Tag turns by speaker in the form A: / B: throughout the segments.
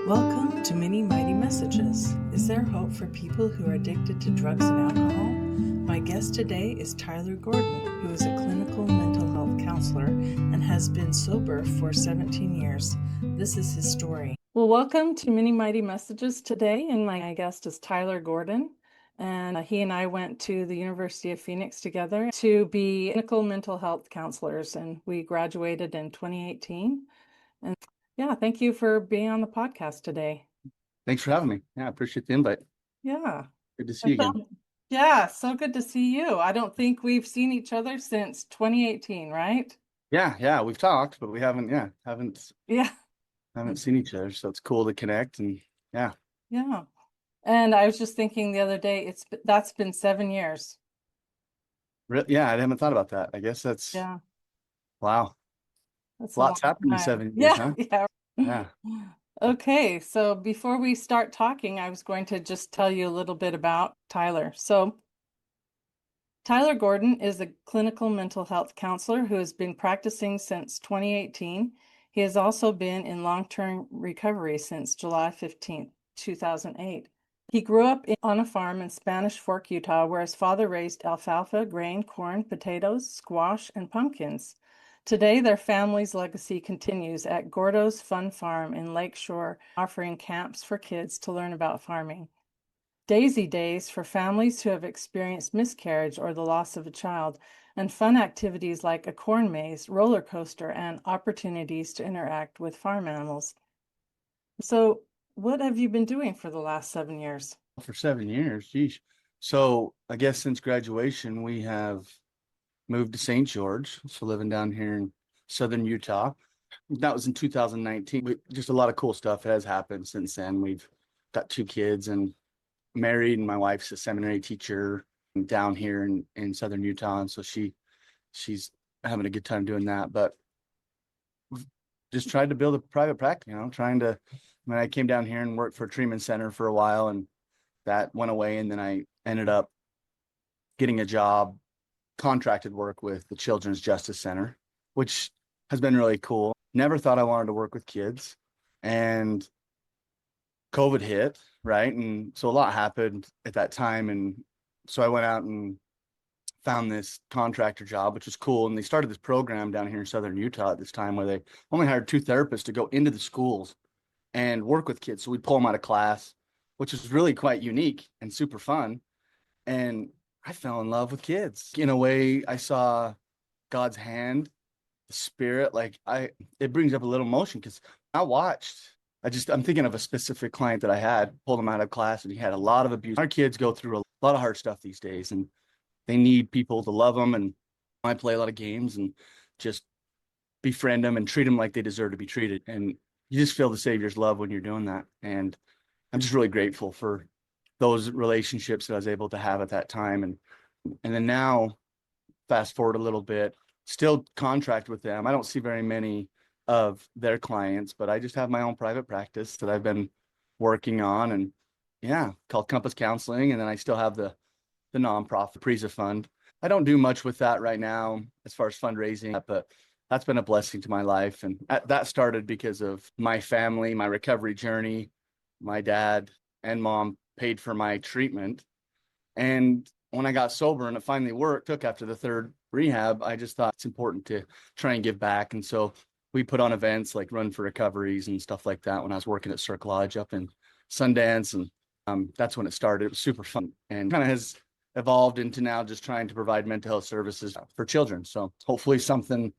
A: Welcome to Mini.mighty.messages. Is there hope for people who are addicted to drugs and alcohol? My guest today is Tyler Gordon, who is a clinical mental health counselor and has been sober for 17 years. This is his story. Well, welcome to Mini.mighty.messages today, and my guest is Tyler Gordon. And he and I went to the University of Phoenix together to be clinical mental health counselors, and we graduated in 2018. And yeah, thank you for being on the podcast today.
B: Thanks for having me. Yeah, I appreciate the invite.
A: Yeah.
B: Good to see you again.
A: Yeah, so good to see you. I don't think we've seen each other since 2018, right?
B: Yeah, we've talked, but we haven't
A: Yeah.
B: seen each other. So it's cool to connect and yeah.
A: Yeah. And I was just thinking the other day, that's been 7 years.
B: Yeah, I haven't thought about that. I guess
A: Yeah.
B: wow.
A: That's
B: Lots happened in 7 years, huh?
A: Yeah.
B: Yeah.
A: Okay, so before we start talking, I was going to just tell you a little bit about Tyler. So Tyler Gordon is a clinical mental health counselor who has been practicing since 2018. He has also been in long-term recovery since July 15th, 2008. He grew up on a farm in Spanish Fork, Utah, where his father raised alfalfa, grain, corn, potatoes, squash, and pumpkins. Today, their family's legacy continues at Gordo's Fun Farm in Lakeshore, offering camps for kids to learn about farming. Daisy Days for families who have experienced miscarriage or the loss of a child, and fun activities like a corn maze, roller coaster, and opportunities to interact with farm animals. So, what have you been doing for the last 7 years?
B: For 7 years, geez. So I guess since graduation, we have moved to St. George. So living down here in southern Utah. That was in 2019. Just a lot of cool stuff has happened since then. We've got 2 kids and married, and my wife's a seminary teacher down here in southern Utah, and so she's having a good time doing that. But just tried to build a private practice, I came down here and worked for a treatment center for a while, and that went away, and then I ended up getting a job, contracted work with the Children's Justice Center, which has been really cool. Never thought I wanted to work with kids, and COVID hit, right? And so a lot happened at that time. And so I went out and found this contractor job, which was cool. And they started this program down here in southern Utah at this time where they only hired 2 therapists to go into the schools and work with kids. So we'd pull them out of class, which was really quite unique and super fun. And I fell in love with kids. In a way, I saw God's hand, the spirit. It brings up a little emotion because I'm thinking of a specific client that I had, pulled him out of class, and he had a lot of abuse. Our kids go through a lot of hard stuff these days, and they need people to love them. And I play a lot of games and just befriend them and treat them like they deserve to be treated. And you just feel the Savior's love when you're doing that. And I'm just really grateful for those relationships that I was able to have at that time. And then now, fast forward a little bit, still contract with them. I don't see very many of their clients, but I just have my own private practice that I've been working on, and called Compass Counseling. And then I still have the nonprofit Preza Fund. I don't do much with that right now as far as fundraising, but that's been a blessing to my life. And that started because of my family, my recovery journey. My dad and mom paid for my treatment. And when I got sober and it finally took after the 3rd rehab, I just thought it's important to try and give back. And so we put on events like Run for Recoveries and stuff like that when I was working at Circle Lodge up in Sundance. And that's when it started. It was super fun and kind of has evolved into now just trying to provide mental health services for children. So hopefully something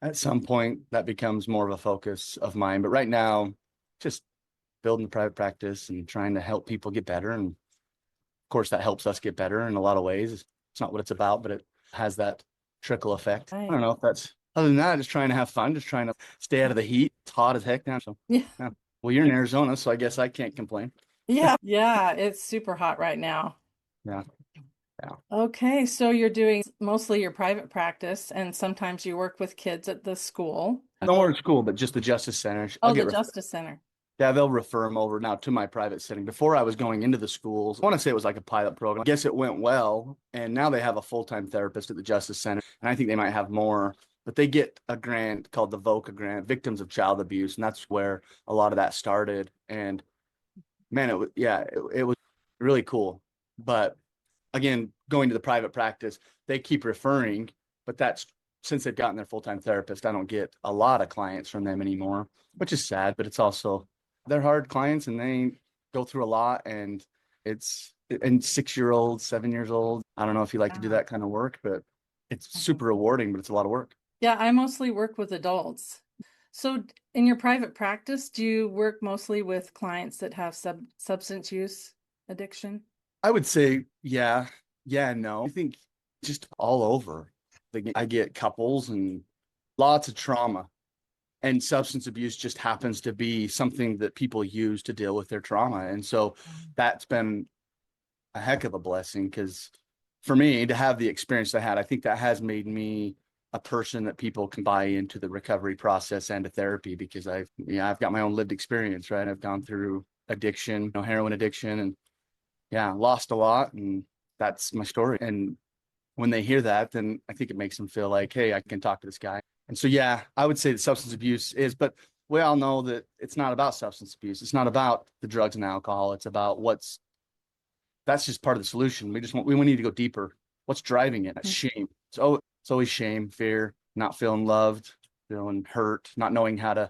B: at some point that becomes more of a focus of mine. But right now, just building the private practice and trying to help people get better. And of course, that helps us get better in a lot of ways. It's not what it's about, but it has that trickle effect.
A: Right.
B: I don't know if that's, other than that, just trying to have fun, just trying to stay out of the heat. It's hot as heck now. So
A: Yeah.
B: Well, you're in Arizona, so I guess I can't complain.
A: Yeah, it's super hot right now.
B: Yeah.
A: Okay, so you're doing mostly your private practice, and sometimes you work with kids at the school.
B: No more in school, but just the Justice Center.
A: The Justice Center.
B: Yeah, they'll refer them over now to my private setting. Before I was going into the schools, I want to say it was like a pilot program. I guess it went well, and now they have a full-time therapist at the Justice Center, and I think they might have more but they get a grant called the VOCA grant, Victims of Child Abuse, and that's where a lot of that started. And man, it was really cool. But again, going to the private practice, they keep referring, but that's since they've gotten their full-time therapist, I don't get a lot of clients from them anymore, which is sad, but it's also they're hard clients and they go through a lot, and it's and 6 year olds, 7 years old. I don't know if you like to do
A: Yeah.
B: that kind of work, but it's
A: Mhm.
B: super rewarding, but it's a lot of work.
A: Yeah, I mostly work with adults. So in your private practice, do you work mostly with clients that have substance use addiction?
B: I would say, yeah, no. I think just all over. I get couples and lots of trauma, and substance abuse just happens to be something that people use to deal with their trauma. And so that's been a heck of a blessing because for me to have the experience I had, I think that has made me a person that people can buy into the recovery process and to therapy because I've got my own lived experience, right? I've gone through addiction, heroin addiction, and lost a lot, and that's my story. And when they hear that, then I think it makes them feel like, hey, I can talk to this guy. And so, yeah, I would say that substance abuse is, but we all know that it's not about substance abuse. It's not about the drugs and alcohol. It's about that's just part of the solution. We need to go deeper. What's driving it? That's shame. So it's always shame, fear, not feeling loved, feeling hurt, not knowing how to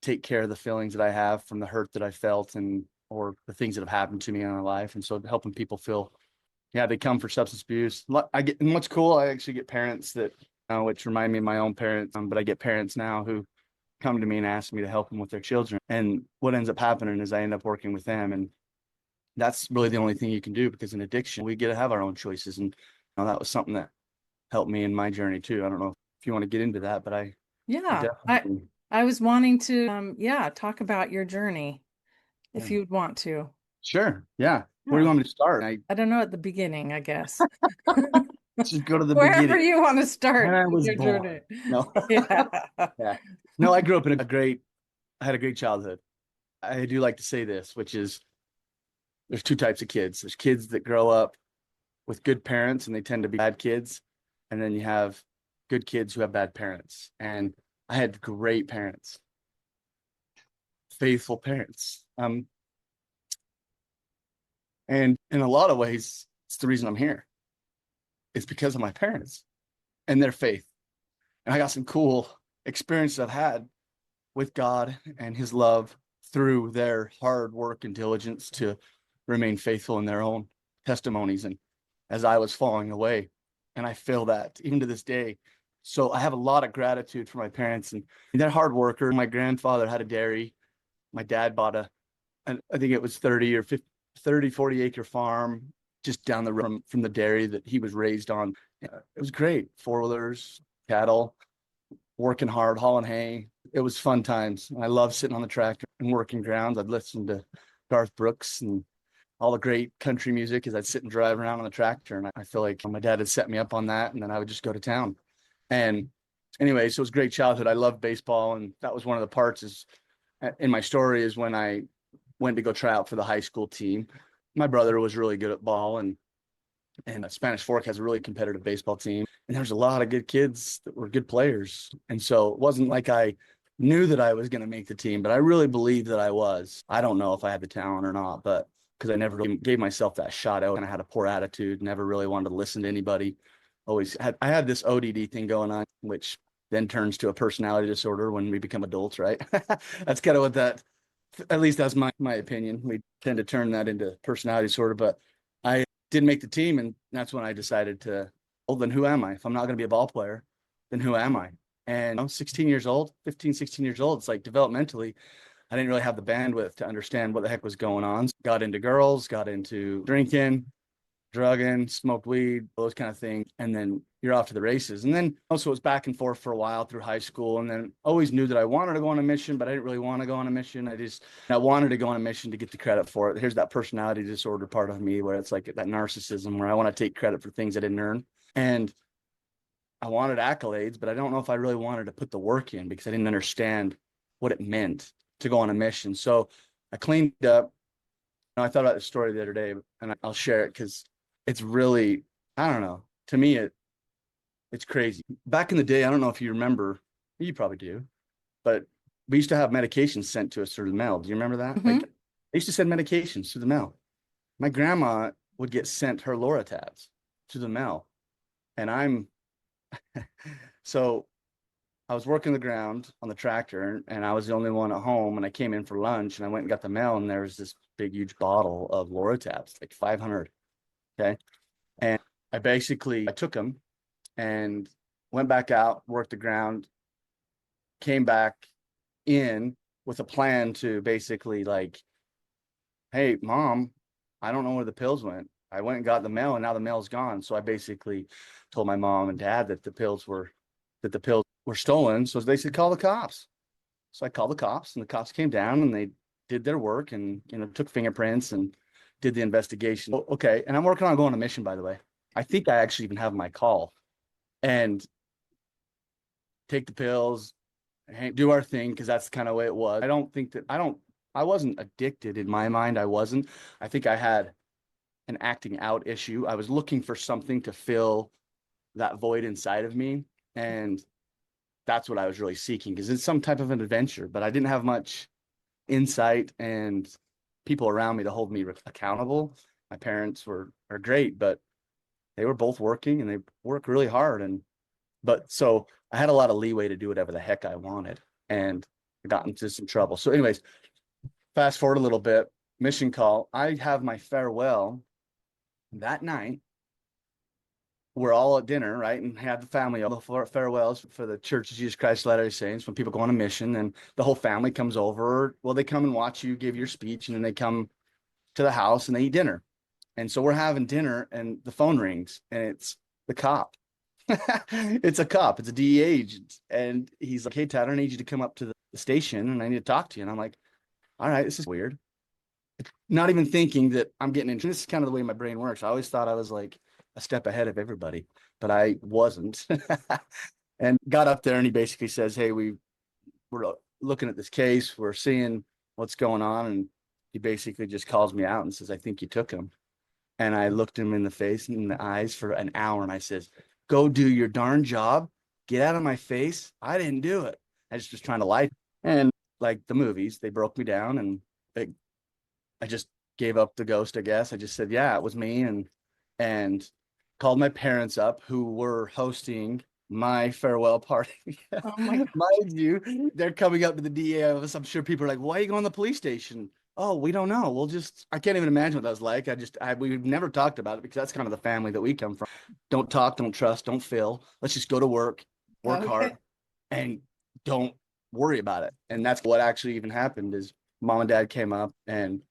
B: take care of the feelings that I have from the hurt that I felt and or the things that have happened to me in my life. And so helping people feel, yeah, they come for substance abuse. And what's cool, I actually get parents that, which remind me of my own parents, but I get parents now who come to me and ask me to help them with their children. And what ends up happening is I end up working with them. And that's really the only thing you can do because in addiction, we get to have our own choices. And that was something that helped me in my journey too. I don't know if you want to get into that, but I
A: Yeah,
B: definitely,
A: I was wanting to yeah, talk about your journey if
B: yeah.
A: you'd want to.
B: Sure. Yeah. Where do you
A: Yeah.
B: want me to start? I
A: I don't know at the beginning, I guess.
B: just go to the
A: Wherever
B: beginning.
A: you want to
B: When
A: start
B: I
A: with
B: was
A: your journey.
B: born. No.
A: Yeah.
B: Yeah. No, I grew up in I had a great childhood. I do like to say this, which is there's two types of kids. There's kids that grow up with good parents and they tend to be bad kids. And then you have good kids who have bad parents. And I had great parents, faithful parents. And in a lot of ways, it's the reason I'm here. It's because of my parents and their faith. And I got some cool experiences I've had with God and his love through their hard work and diligence to remain faithful in their own testimonies. And as I was falling away, and I feel that even to this day. So I have a lot of gratitude for my parents and they're hard worker. My grandfather had a dairy. My dad bought I think it was 30 or 50, 30, 40 acre farm just down the road from the dairy that he was raised on. It was great. Four-wheelers, cattle, working hard, hauling hay. It was fun times. I love sitting on the tractor and working grounds. I'd listen to Garth Brooks and all the great country music as I'd sit and drive around on the tractor. And I feel like my dad had set me up on that. And then I would just go to town. And anyway, so it was a great childhood. I loved baseball. And that was one of the parts is in my story is when I went to go try out for the high school team. My brother was really good at ball and Spanish Fork has a really competitive baseball team. And there's a lot of good kids that were good players. And so it wasn't like I knew that I was going to make the team, but I really believed that I was. I don't know if I had the talent or not, but because I never really gave myself that shot out and I had a poor attitude, never really wanted to listen to anybody. I had this ODD thing going on, which then turns to a personality disorder when we become adults, right? That's kind of what that, at least that's my opinion. We tend to turn that into personality disorder, but I didn't make the team. And that's when I decided to, well, then who am I? If I'm not going to be a ball player, then who am I? And I'm 16 years old, 15, 16 years old. It's like developmentally, I didn't really have the bandwidth to understand what the heck was going on. Got into girls, got into drinking, drugging, smoked weed, those kind of things. And then you're off to the races. And then also it was back and forth for a while through high school. And then always knew that I wanted to go on a mission, but I didn't really want to go on a mission. I wanted to go on a mission to get the credit for it. Here's that personality disorder part of me where it's like that narcissism where I want to take credit for things I didn't earn. And I wanted accolades, but I don't know if I really wanted to put the work in because I didn't understand what it meant to go on a mission. So I cleaned up. I thought about the story the other day and I'll share it because it's really, I don't know, to me, It's crazy. Back in the day, I don't know if you remember, you probably do, but we used to have medications sent to us through the mail. Do you remember that? Like,
A: Hmm.
B: they used to send medications through the mail. My grandma would get sent her Loratabs to the mail. And so I was working the ground on the tractor and I was the only one at home. And I came in for lunch and I went and got the mail and there was this big, huge bottle of Loratabs, like 500. Okay. And I took them and went back out, worked the ground, came back in with a plan to basically like, hey, mom, I don't know where the pills went. I went and got the mail and now the mail's gone. So I basically told my mom and dad that the pills were stolen. So they said, call the cops. So I called the cops and the cops came down and they did their work and, took fingerprints and did the investigation. Okay. And I'm working on going on a mission, by the way. I think I actually even have my call and take the pills, do our thing because that's kind of the way it was. I wasn't addicted in my mind. I wasn't. I think I had an acting out issue. I was looking for something to fill that void inside of me. And that's what I was really seeking because it's some type of an adventure, but I didn't have much insight and people around me to hold me accountable. My parents are great, but they were both working and they work really hard. But so I had a lot of leeway to do whatever the heck I wanted and I got into some trouble. So, anyways, fast forward a little bit, mission call. I have my farewell that night. We're all at dinner, right? And have the family, all the farewells for the Church of Jesus Christ of Latter-day Saints when people go on a mission and the whole family comes over. Well, they come and watch you give your speech and then they come to the house and they eat dinner. And so we're having dinner and the phone rings and it's the cop. It's a cop. It's a DEA agent. And he's like, hey, Tyler, I need you to come up to the station and I need to talk to you. And I'm like, all right, this is weird. Not even thinking that I'm getting into this is kind of the way my brain works. I always thought I was like a step ahead of everybody, but I wasn't. And got up there and he basically says, hey, we're looking at this case. We're seeing what's going on. And he basically just calls me out and says, I think you took him. And I looked him in the face and in the eyes for an hour and I says, go do your darn job. Get out of my face. I didn't do it. I just was trying to lie. And like the movies, they broke me down and I just gave up the ghost, I guess. I just said, yeah, it was me and called my parents up who were hosting my farewell party.
A: Oh my God.
B: Mind you, they're coming up to the DA office. I'm sure people are like, why are you going to the police station? Oh, we don't know. I can't even imagine what that was like. We've never talked about it because that's kind of the family that we come from. Don't talk, don't trust, don't feel. Let's just go to work
A: Okay.
B: hard, and don't worry about it. And that's what actually even happened is mom and dad came up and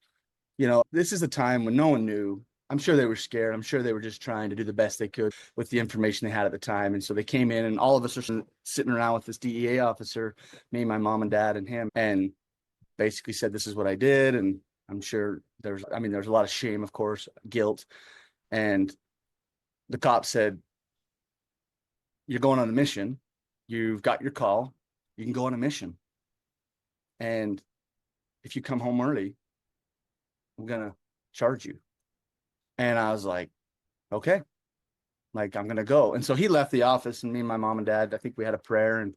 B: this is a time when no one knew. I'm sure they were scared. I'm sure they were just trying to do the best they could with the information they had at the time. And so they came in, and all of us are sitting around with this DEA officer, me, my mom and dad, and him, and basically said, this is what I did. And I'm sure there's a lot of shame, of course, guilt. And the cop said, you're going on a mission. You've got your call. You can go on a mission. And if you come home early, I'm going to charge you. And I was like, okay, like I'm gonna go. And so he left the office, and me and my mom and dad, I think we had a prayer, and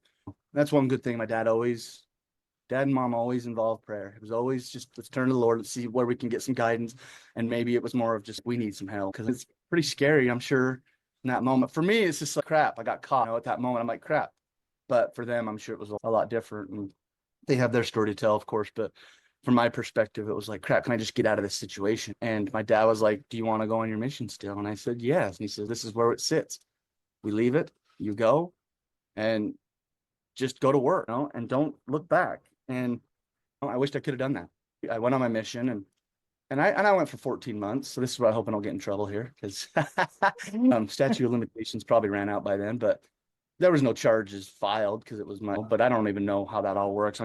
B: that's one good thing. Dad and mom always involved prayer. It was always just let's turn to the Lord, let's see where we can get some guidance. And maybe it was more of just we need some help because it's pretty scary, I'm sure, in that moment. For me, it's just like crap. I got caught at that moment. I'm like crap. But for them, I'm sure it was a lot different. And they have their story to tell, of course, but from my perspective, it was like, crap, can I just get out of this situation? And my dad was like, do you want to go on your mission still? And I said, yes. And he said, this is where it sits. We leave it, you go and just go to work, and don't look back. And I wished I could have done that. I went on my mission and I went for 14 months. So this is what I hope I don't get in trouble here because statute of limitations probably ran out by then, but there was no charges filed because it was but I don't even know how that all works.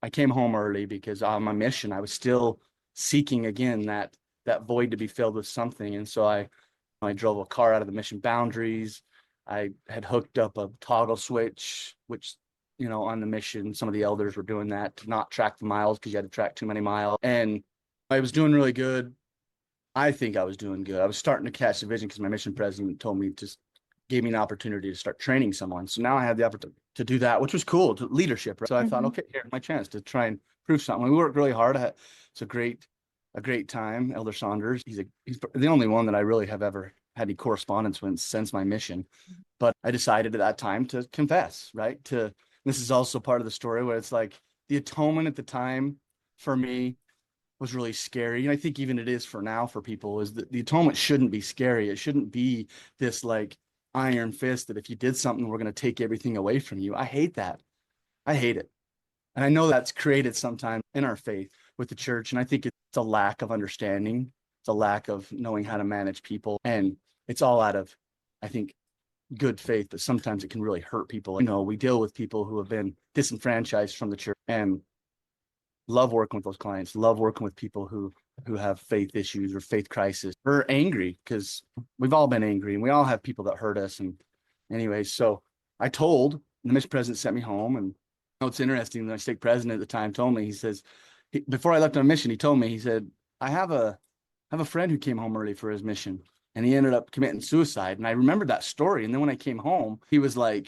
B: I came home early because on my mission, I was still seeking again that void to be filled with something. And so I drove a car out of the mission boundaries. I had hooked up a toggle switch, which, on the mission, some of the elders were doing that to not track the miles because you had to track too many miles. And I was doing really good. I think I was doing good. I was starting to catch the vision because my mission president told me to gave me an opportunity to start training someone. So now I had the opportunity to do that, which was cool, to leadership. Right? So I thought, okay, here's my chance to try and prove something. We worked really hard. It's a great time. Elder Saunders, he's the only one that I really have ever had any correspondence with since my mission. But I decided at that time to confess, right? This is also part of the story where it's like the atonement at the time for me was really scary. And I think even it is for now for people, is that the atonement shouldn't be scary. It shouldn't be this like iron fist that if you did something, we're going to take everything away from you. I hate that. I hate it. And I know that's created sometimes in our faith with the church. And I think it's a lack of understanding. It's a lack of knowing how to manage people. And it's all out of, I think, good faith, but sometimes it can really hurt people. We deal with people who have been disenfranchised from the church, and love working with those clients, love working with people who have faith issues or faith crisis. We're angry because we've all been angry and we all have people that hurt us. And anyway, so I told the mission president sent me home. And it's interesting, the stake president at the time told me, he says, before I left on a mission, he told me, he said, I have a friend who came home early for his mission and he ended up committing suicide. And I remembered that story. And then when I came home, he was like,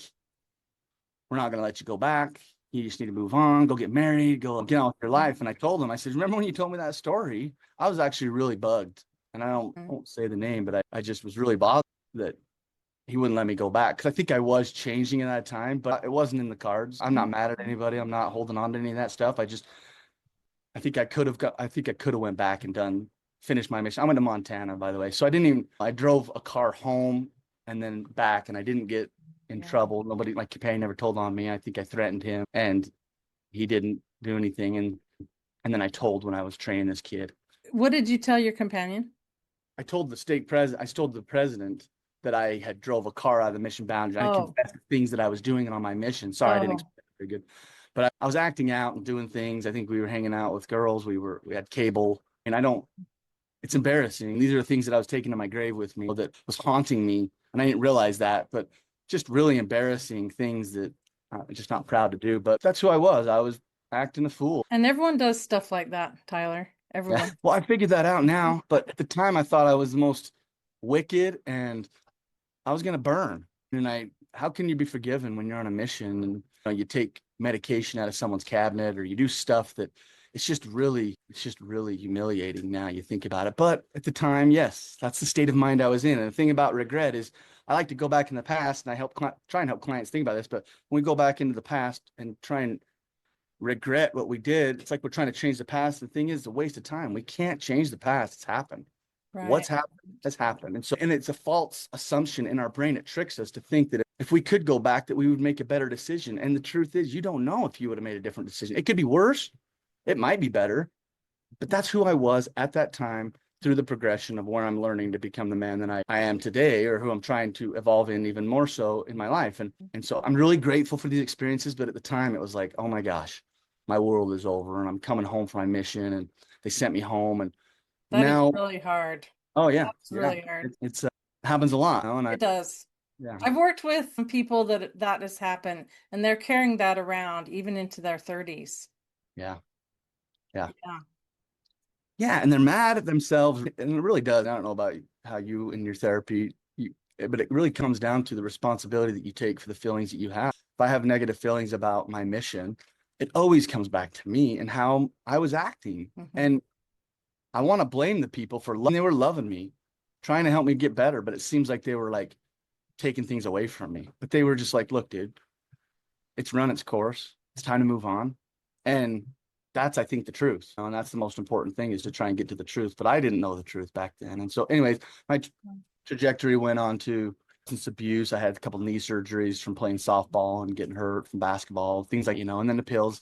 B: we're not going to let you go back. You just need to move on, go get married, go get on with your life. And I told him, I said, remember when you told me that story? I was actually really bugged. And I won't say the name, but I just was really bothered that he wouldn't let me go back. Because I think I was changing at that time, but it wasn't in the cards. I'm not mad at anybody. I'm not holding on to any of that stuff. I think I could have went back and finished my mission. I went to Montana, by the way. So I drove a car home and then back, and I didn't get in trouble. Nobody, my companion never told on me. I think I threatened him and he didn't do anything. And then I told when I was training this kid.
A: What did you tell your companion?
B: I told the president that I had drove a car out of the mission boundary. I confessed the things that I was doing on my mission. Sorry, I didn't explain it very good. But I was acting out and doing things. I think we were hanging out with girls. We had cable. And it's embarrassing. These are the things that I was taking to my grave with me that was haunting me. And I didn't realize that, but just really embarrassing things that I'm just not proud to do. But that's who I was. I was acting a fool.
A: And everyone does stuff like that, Tyler. Everyone.
B: Yeah. Well, I figured that out now. But at the time, I thought I was the most wicked and I was going to burn. And how can you be forgiven when you're on a mission and you take medication out of someone's cabinet or you do stuff that it's just really humiliating now you think about it. But at the time, yes, that's the state of mind I was in. And the thing about regret is I like to go back in the past, and I try and help clients think about this. But when we go back into the past and try and regret what we did, it's like we're trying to change the past. The thing is, it's a waste of time. We can't change the past. It's happened. Right. What's happened has happened. And it's a false assumption in our brain. It tricks us to think that if we could go back, that we would make a better decision. And the truth is, you don't know if you would have made a different decision. It could be worse. It might be better. But that's who I was at that time through the progression of where I'm learning to become the man that I am today, or who I'm trying to evolve in even more so in my life. And so I'm really grateful for these experiences. But at the time, it was like, oh my gosh, my world is over and I'm coming home from my mission and they sent me home. And
A: that
B: now
A: is really hard.
B: Oh yeah.
A: It's really hard.
B: It's happens a lot.
A: It does.
B: Yeah.
A: I've worked with people that has happened and they're carrying that around even into their 30s.
B: Yeah. And they're mad at themselves. And it really does. I don't know about how you in your therapy, but it really comes down to the responsibility that you take for the feelings that you have. If I have negative feelings about my mission, it always comes back to me and how I was acting. And I want to blame the people for they were loving me, trying to help me get better. But it seems like they were like taking things away from me. But they were just like, look, dude, it's run its course. It's time to move on. And that's, I think, the truth. And that's the most important thing, is to try and get to the truth. But I didn't know the truth back then. And so anyways, my trajectory went on to substance abuse. I had a couple knee surgeries from playing softball and getting hurt from basketball, things like, and then the pills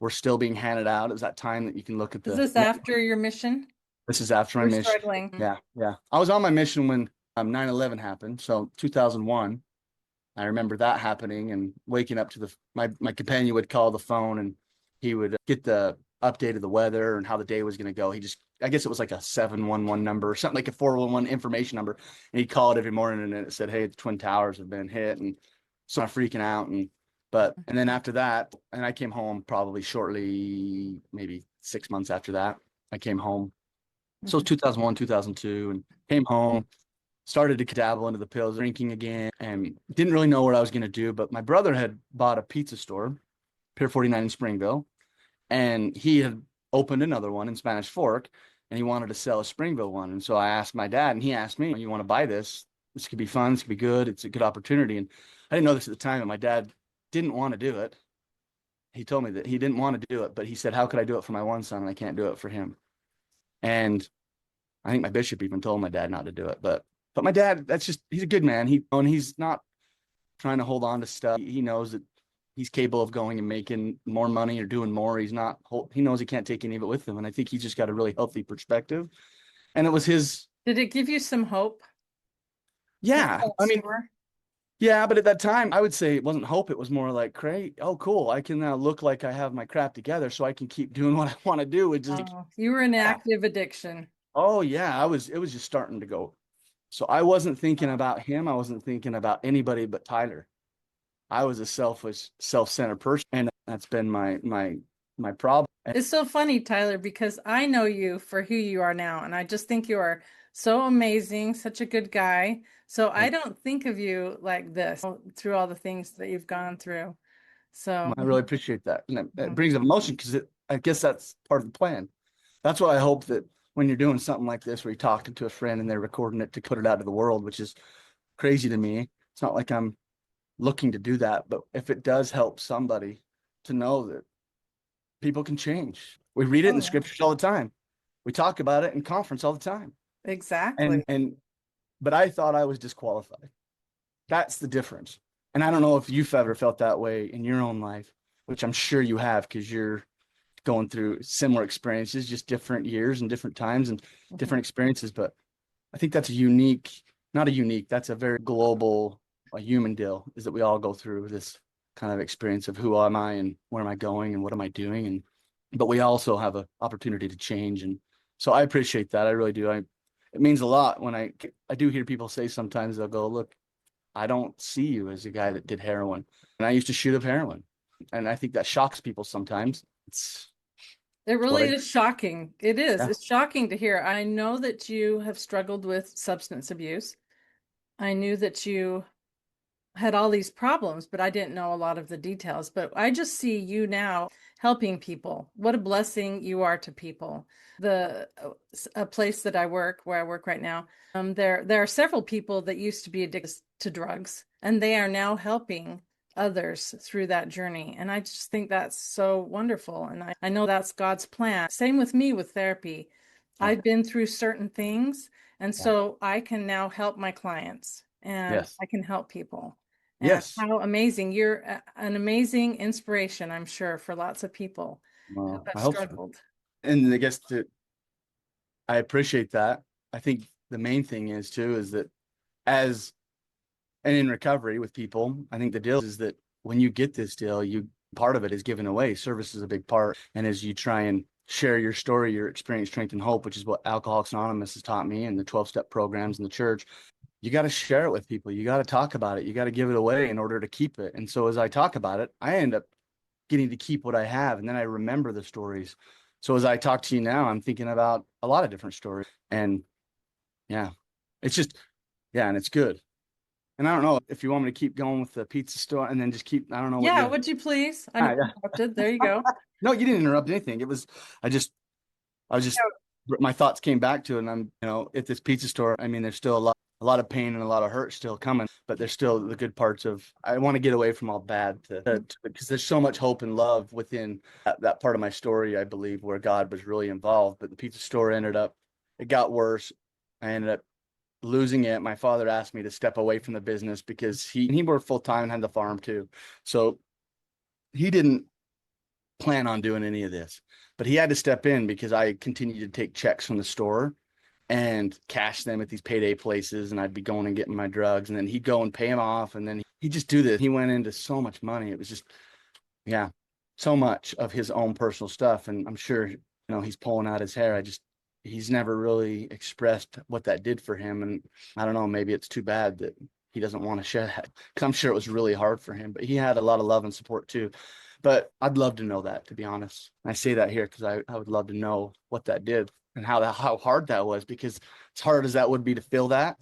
B: were still being handed out. It was that time that you can look at
A: Is this after your mission?
B: This is after my mission.
A: Struggling.
B: Yeah. I was on my mission when 9/11 happened. So 2001, I remember that happening and waking up to my companion would call the phone and he would get the update of the weather and how the day was going to go. I guess it was like a 711 number or something, like a 411 information number. And he'd call it every morning and it said, hey, the Twin Towers have been hit. And so I'm freaking out. And then after that, and I came home probably shortly, maybe 6 months after that, I came home. So it was 2001, 2002, and came home. started to dabble into the pills, drinking again, and didn't really know what I was going to do. But my brother had bought a pizza store, Pier 49 in Springville, and he had opened another one in Spanish Fork, and he wanted to sell a Springville one. And so I asked my dad, and he asked me, "You want to buy this? This could be fun. This could be good. It's a good opportunity." And I didn't know this at the time, and my dad didn't want to do it. He told me that he didn't want to do it, but he said, "How could I do it for my one son and I can't do it for him?" And I think my bishop even told my dad not to do it. But my dad, that's just, he's a good man. And he's not trying to hold on to stuff. He knows that he's capable of going and making more money or doing more. He's not, he knows he can't take any of it with him. And I think he's just got a really healthy perspective. And it was his,
A: Did it give you some hope?
B: yeah. I mean,
A: Sure.
B: yeah, but at that time, I would say it wasn't hope. It was more like, great. Oh, cool. I can now look like I have my crap together so I can keep doing what I want to do. It just,
A: Oh, you were in
B: yeah.
A: active addiction.
B: Oh, yeah. It was just starting to go. So I wasn't thinking about him. I wasn't thinking about anybody but Tyler. I was a selfish, self-centered person, and that's been my problem.
A: It's so funny, Tyler, because I know you for who you are now, and I just think you are so amazing, such a good guy. So I don't think of you like this through all the things that you've gone through. So,
B: I really appreciate that, and it
A: mhm.
B: brings up emotion because I guess that's part of the plan. That's what I hope, that when you're doing something like this, where you're talking to a friend and they're recording it to put it out to the world, which is crazy to me. It's not like I'm looking to do that, but if it does help somebody to know that people can change. We read it in
A: Oh
B: the
A: yeah,
B: scriptures all the time. We talk about it in conference all the time.
A: exactly.
B: And but I thought I was disqualified. That's the difference. And I don't know if you've ever felt that way in your own life, which I'm sure you have, because you're going through similar experiences, just different years and different times and
A: Mhm.
B: different experiences. But I think that's a unique, not a unique, that's a very global, a human deal, is that we all go through this kind of experience of who am I and where am I going and what am I doing? And but we also have an opportunity to change. And so I appreciate that. I really do. It means a lot when I do hear people say sometimes, they'll go, "Look, I don't see you as a guy that did heroin." And I used to shoot up heroin. And I think that shocks people sometimes.
A: It
B: It's what
A: really
B: I,
A: is shocking. It is.
B: yeah,
A: It's shocking to hear. I know that you have struggled with substance abuse. I knew that you had all these problems, but I didn't know a lot of the details. But I just see you now helping people. What a blessing you are to people. The a place that I work, where I work right now, there are several people that used to be addicted to drugs, and they are now helping others through that journey. And I just think that's so wonderful. And I know that's God's plan. Same with me with therapy.
B: yeah,
A: I've been through certain things, and
B: yeah.
A: so I can now help my clients and
B: Yes.
A: I can help people. And
B: Yes.
A: how amazing. You're an amazing inspiration, I'm sure, for lots of people who
B: Well,
A: have
B: I hope so.
A: struggled.
B: And I guess that I appreciate that. I think the main thing is too, is that as and in recovery with people, I think the deal is that when you get this deal, you part of it is giving away. Service is a big part. And as you try and share your story, your experience, strength, and hope, which is what Alcoholics Anonymous has taught me and the 12-step programs in the church, you got to share it with people. You got to talk about it. You got to give it away in order to keep it. And so as I talk about it, I end up getting to keep what I have. And then I remember the stories. So as I talk to you now, I'm thinking about a lot of different stories. And yeah, it's just, yeah, and it's good. And I don't know if you want me to keep going with the pizza store and then just keep, I don't know what
A: Yeah,
B: you,
A: would you please? I
B: ah, yeah.
A: interrupted. There you go.
B: No, you didn't interrupt anything. It was, I just, I was just, my thoughts came back to it. And at this pizza store, I mean, there's still a lot of pain and a lot of hurt still coming, but there's still the good parts of, I want to get away from all bad because there's so much hope and love within that part of my story, I believe, where God was really involved. But the pizza store it got worse. I ended up losing it. My father asked me to step away from the business because he worked full time and had the farm too. So he didn't plan on doing any of this, but he had to step in because I continued to take checks from the store and cash them at these payday places. And I'd be going and getting my drugs, and then he'd go and pay them off. And then he'd just do this. He went into so much money. It was just, yeah, so much of his own personal stuff. And I'm sure, he's pulling out his hair. He's never really expressed what that did for him. And I don't know, maybe it's too bad that he doesn't want to share that, because I'm sure it was really hard for him, but he had a lot of love and support too. But I'd love to know that, to be honest. I say that here because I would love to know what that did and how hard that was, because as hard as that would be to feel that,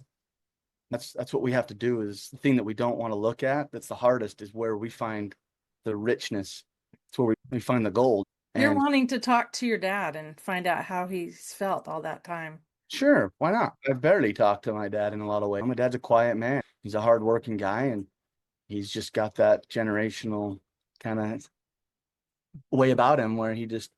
B: That's what we have to do, is the thing that we don't want to look at. That's the hardest, is where we find the richness. It's where we find the gold.
A: You're
B: And
A: wanting to talk to your dad and find out how he's felt all that time.
B: sure, why not? I've barely talked to my dad in a lot of ways. My dad's a quiet man. He's a hardworking guy, and he's just got that generational kind of way about him where he just,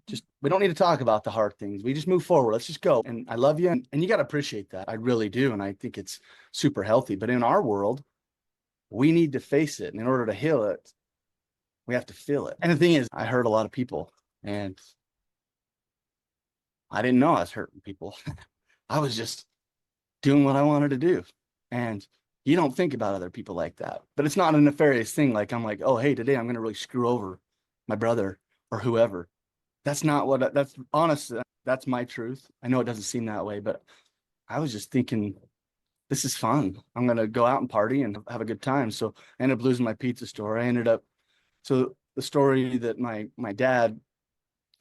B: just we don't need to talk about the hard things. We just move forward. Let's just go. And I love you. And you got to appreciate that. I really do. And I think it's super healthy. But in our world, we need to face it. And in order to heal it, we have to feel it. And the thing is, I hurt a lot of people, and I didn't know I was hurting people. I was just doing what I wanted to do. And you don't think about other people like that. But it's not a nefarious thing. Like, I'm like, oh, hey, today I'm going to really screw over my brother or whoever. That's not what, that's honest. That's my truth. I know it doesn't seem that way, but I was just thinking, this is fun. I'm going to go out and party and have a good time. So I ended up losing my pizza store. So the story that my dad,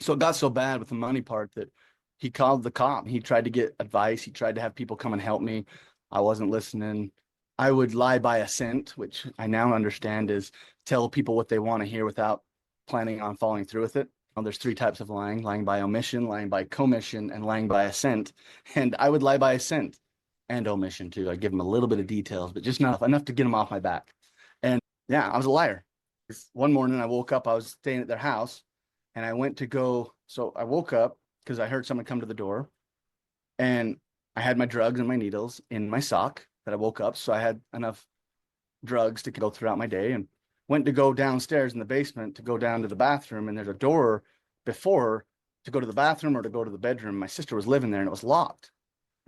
B: so it got so bad with the money part that he called the cop. He tried to get advice. He tried to have people come and help me. I wasn't listening. I would lie by assent, which I now understand is tell people what they want to hear without planning on following through with it. There's three types of lying: lying by omission, lying by commission, and lying by assent. And I would lie by assent and omission too. I give them a little bit of details, but just enough to get them off my back. And yeah, I was a liar. One morning I woke up, I was staying at their house, and I went to go. So I woke up because I heard someone come to the door, and I had my drugs and my needles in my sock that I woke up. So I had enough drugs to go throughout my day, and went to go downstairs in the basement to go down to the bathroom. And there's a door before to go to the bathroom or to go to the bedroom. My sister was living there, and it was locked.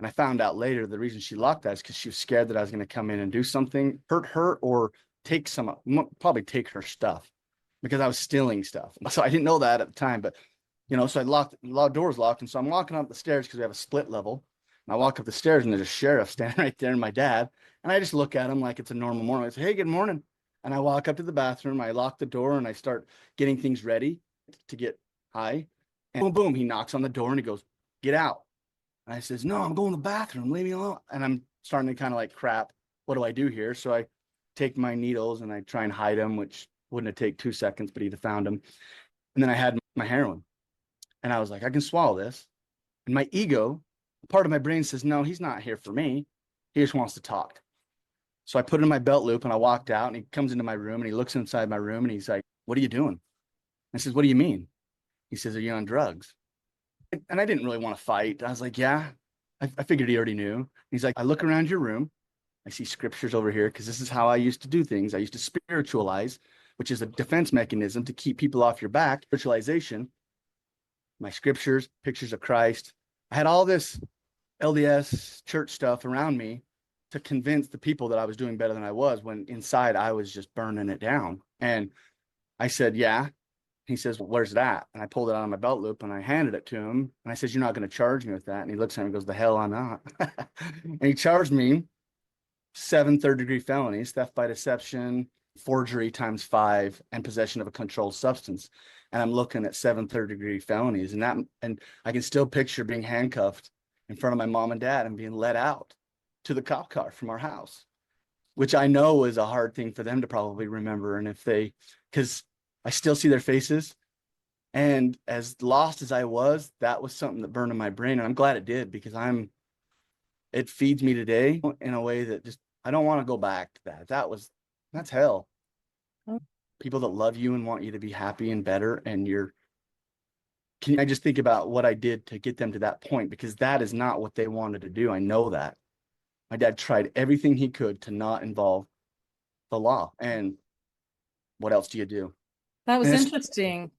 B: And I found out later the reason she locked that is because she was scared that I was going to come in and do something, hurt her, or probably take her stuff, because I was stealing stuff. So I didn't know that at the time, but so I locked, the door's locked. And so I'm walking up the stairs because we have a split level. And I walk up the stairs, and there's a sheriff standing right there, and my dad. And I just look at him like it's a normal morning. I say, hey, good morning. And I walk up to the bathroom, I lock the door, and I start getting things ready to get high. And boom, boom, he knocks on the door and he goes, get out. And I says, no, I'm going to the bathroom, leave me alone. And I'm starting to kind of like, crap, what do I do here? So I take my needles and I try and hide them, which wouldn't have taken 2 seconds, but he'd have found them. And then I had my heroin, and I was like, I can swallow this. And my ego, part of my brain says, no, he's not here for me. He just wants to talk. So I put it in my belt loop and I walked out, and he comes into my room and he looks inside my room and he's like, what are you doing? I says, what do you mean? He says, are you on drugs? And I didn't really want to fight. I was like, yeah, I figured he already knew. He's like, I look around your room. I see scriptures over here, because this is how I used to do things. I used to spiritualize, which is a defense mechanism to keep people off your back. Spiritualization, my scriptures, pictures of Christ. I had all this LDS church stuff around me to convince the people that I was doing better than I was, when inside I was just burning it down. And I said, yeah. He says, well, where's that? And I pulled it out of my belt loop and I handed it to him. And I says, you're not going to charge me with that. And he looks at me and goes, the hell I'm not. And he charged me 7 third-degree felonies: theft by deception, forgery ×5, and possession of a controlled substance. And I'm looking at 7 third-degree felonies. And I can still picture being handcuffed in front of my mom and dad and being let out to the cop car from our house, which I know is a hard thing for them to probably remember. And because I still see their faces. And as lost as I was, that was something that burned in my brain. And I'm glad it did, because it feeds me today in a way that just, I don't want to go back to that. That's hell. People that love you and want you to be happy and better. And I just think about what I did to get them to that point, because that is not what they wanted to do. I know that. My dad tried everything he could to not involve the law. And what else do you do?
A: That was
B: And
A: interesting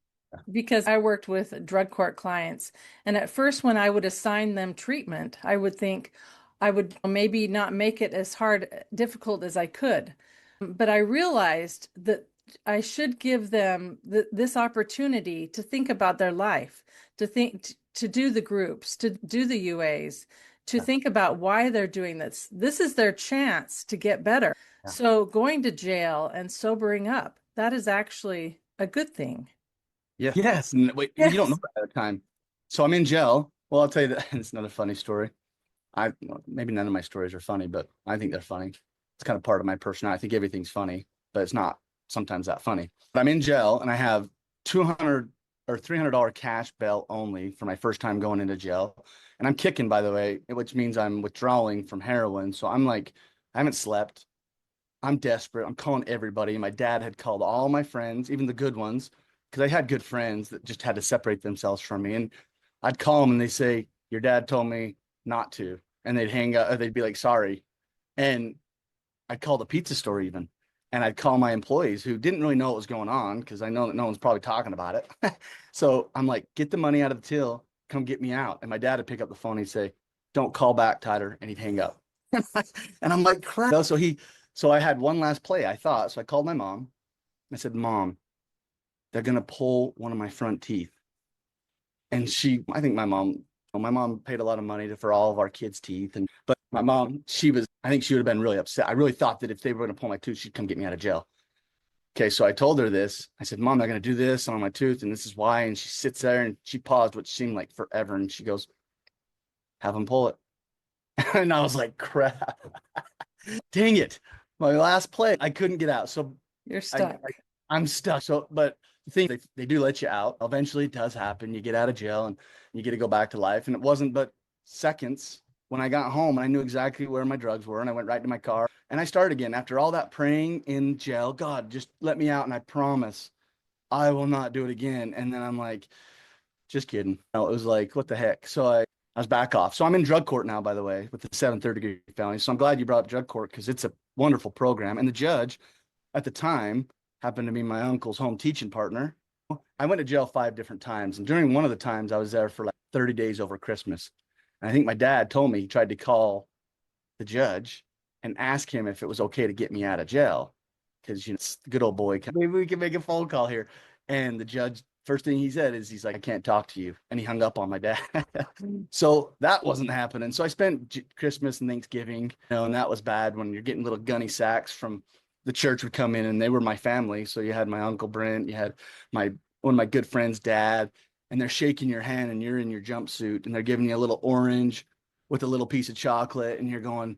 A: because I worked with drug court clients. And at first, when I would assign them treatment, I would think I would maybe not make it as difficult as I could. But I realized that I should give them this opportunity to think about their life, to do the groups, to do the UAs, to think about why they're doing this. This is their chance to get better.
B: yeah.
A: So going to jail and sobering up, that is actually a good thing.
B: Yeah. Yes. And wait, you don't know
A: Yes.
B: that at the time. So I'm in jail. Well, I'll tell you that. It's another funny story. Maybe none of my stories are funny, but I think they're funny. It's kind of part of my personality. I think everything's funny, but it's not sometimes that funny. But I'm in jail and I have 200 or $300 cash bail only for my first time going into jail. And I'm kicking, by the way, which means I'm withdrawing from heroin. So I'm like, I haven't slept. I'm desperate. I'm calling everybody. My dad had called all my friends, even the good ones, because I had good friends that just had to separate themselves from me. And I'd call them and they say, your dad told me not to. And they'd hang up, or they'd be like, sorry. And I'd call the pizza store even. And I'd call my employees who didn't really know what was going on because I know that no one's probably talking about it. So I'm like, get the money out of the till, come get me out. And my dad would pick up the phone and he'd say, don't call back, Tyler. And he'd hang up. And I'm like, crap. No, so I had one last play, I thought. So I called my mom. I said, Mom, they're going to pull one of my front teeth. And I think my mom paid a lot of money for all of our kids' teeth. But my mom, I think she would have been really upset. I really thought that if they were going to pull my tooth, she'd come get me out of jail. Okay. So I told her this. I said, Mom, they're going to do this on my tooth. And this is why. And she sits there and she paused, what seemed like forever. And she goes, have them pull it. And I was like, crap, dang it. My last play, I couldn't get out. So
A: You're
B: I,
A: stuck.
B: I'm stuck. So, but the thing, they do let you out. Eventually, it does happen. You get out of jail and you get to go back to life. And it wasn't but seconds when I got home and I knew exactly where my drugs were. And I went right to my car and I started again. After all that praying in jail, God, just let me out. And I promise I will not do it again. And then I'm like, just kidding. No, it was like, what the heck? So I was back off. So I'm in drug court now, by the way, with the 7th third degree felony. So I'm glad you brought up drug court because it's a wonderful program. And the judge at the time happened to be my uncle's home teaching partner. I went to jail 5 different times. And during one of the times, I was there for like 30 days over Christmas. And I think my dad told me he tried to call the judge and ask him if it was okay to get me out of jail. Because, it's the good old boy. Maybe we can make a phone call here. And the judge, first thing he said is, he's like, I can't talk to you. And he hung up on my dad. So that wasn't happening. So I spent Christmas and Thanksgiving, and that was bad when you're getting little gunny sacks from the church would come in and they were my family. So you had my Uncle Brent, you had one of my good friends' dad, and they're shaking your hand and you're in your jumpsuit and they're giving you a little orange with a little piece of chocolate. And you're going,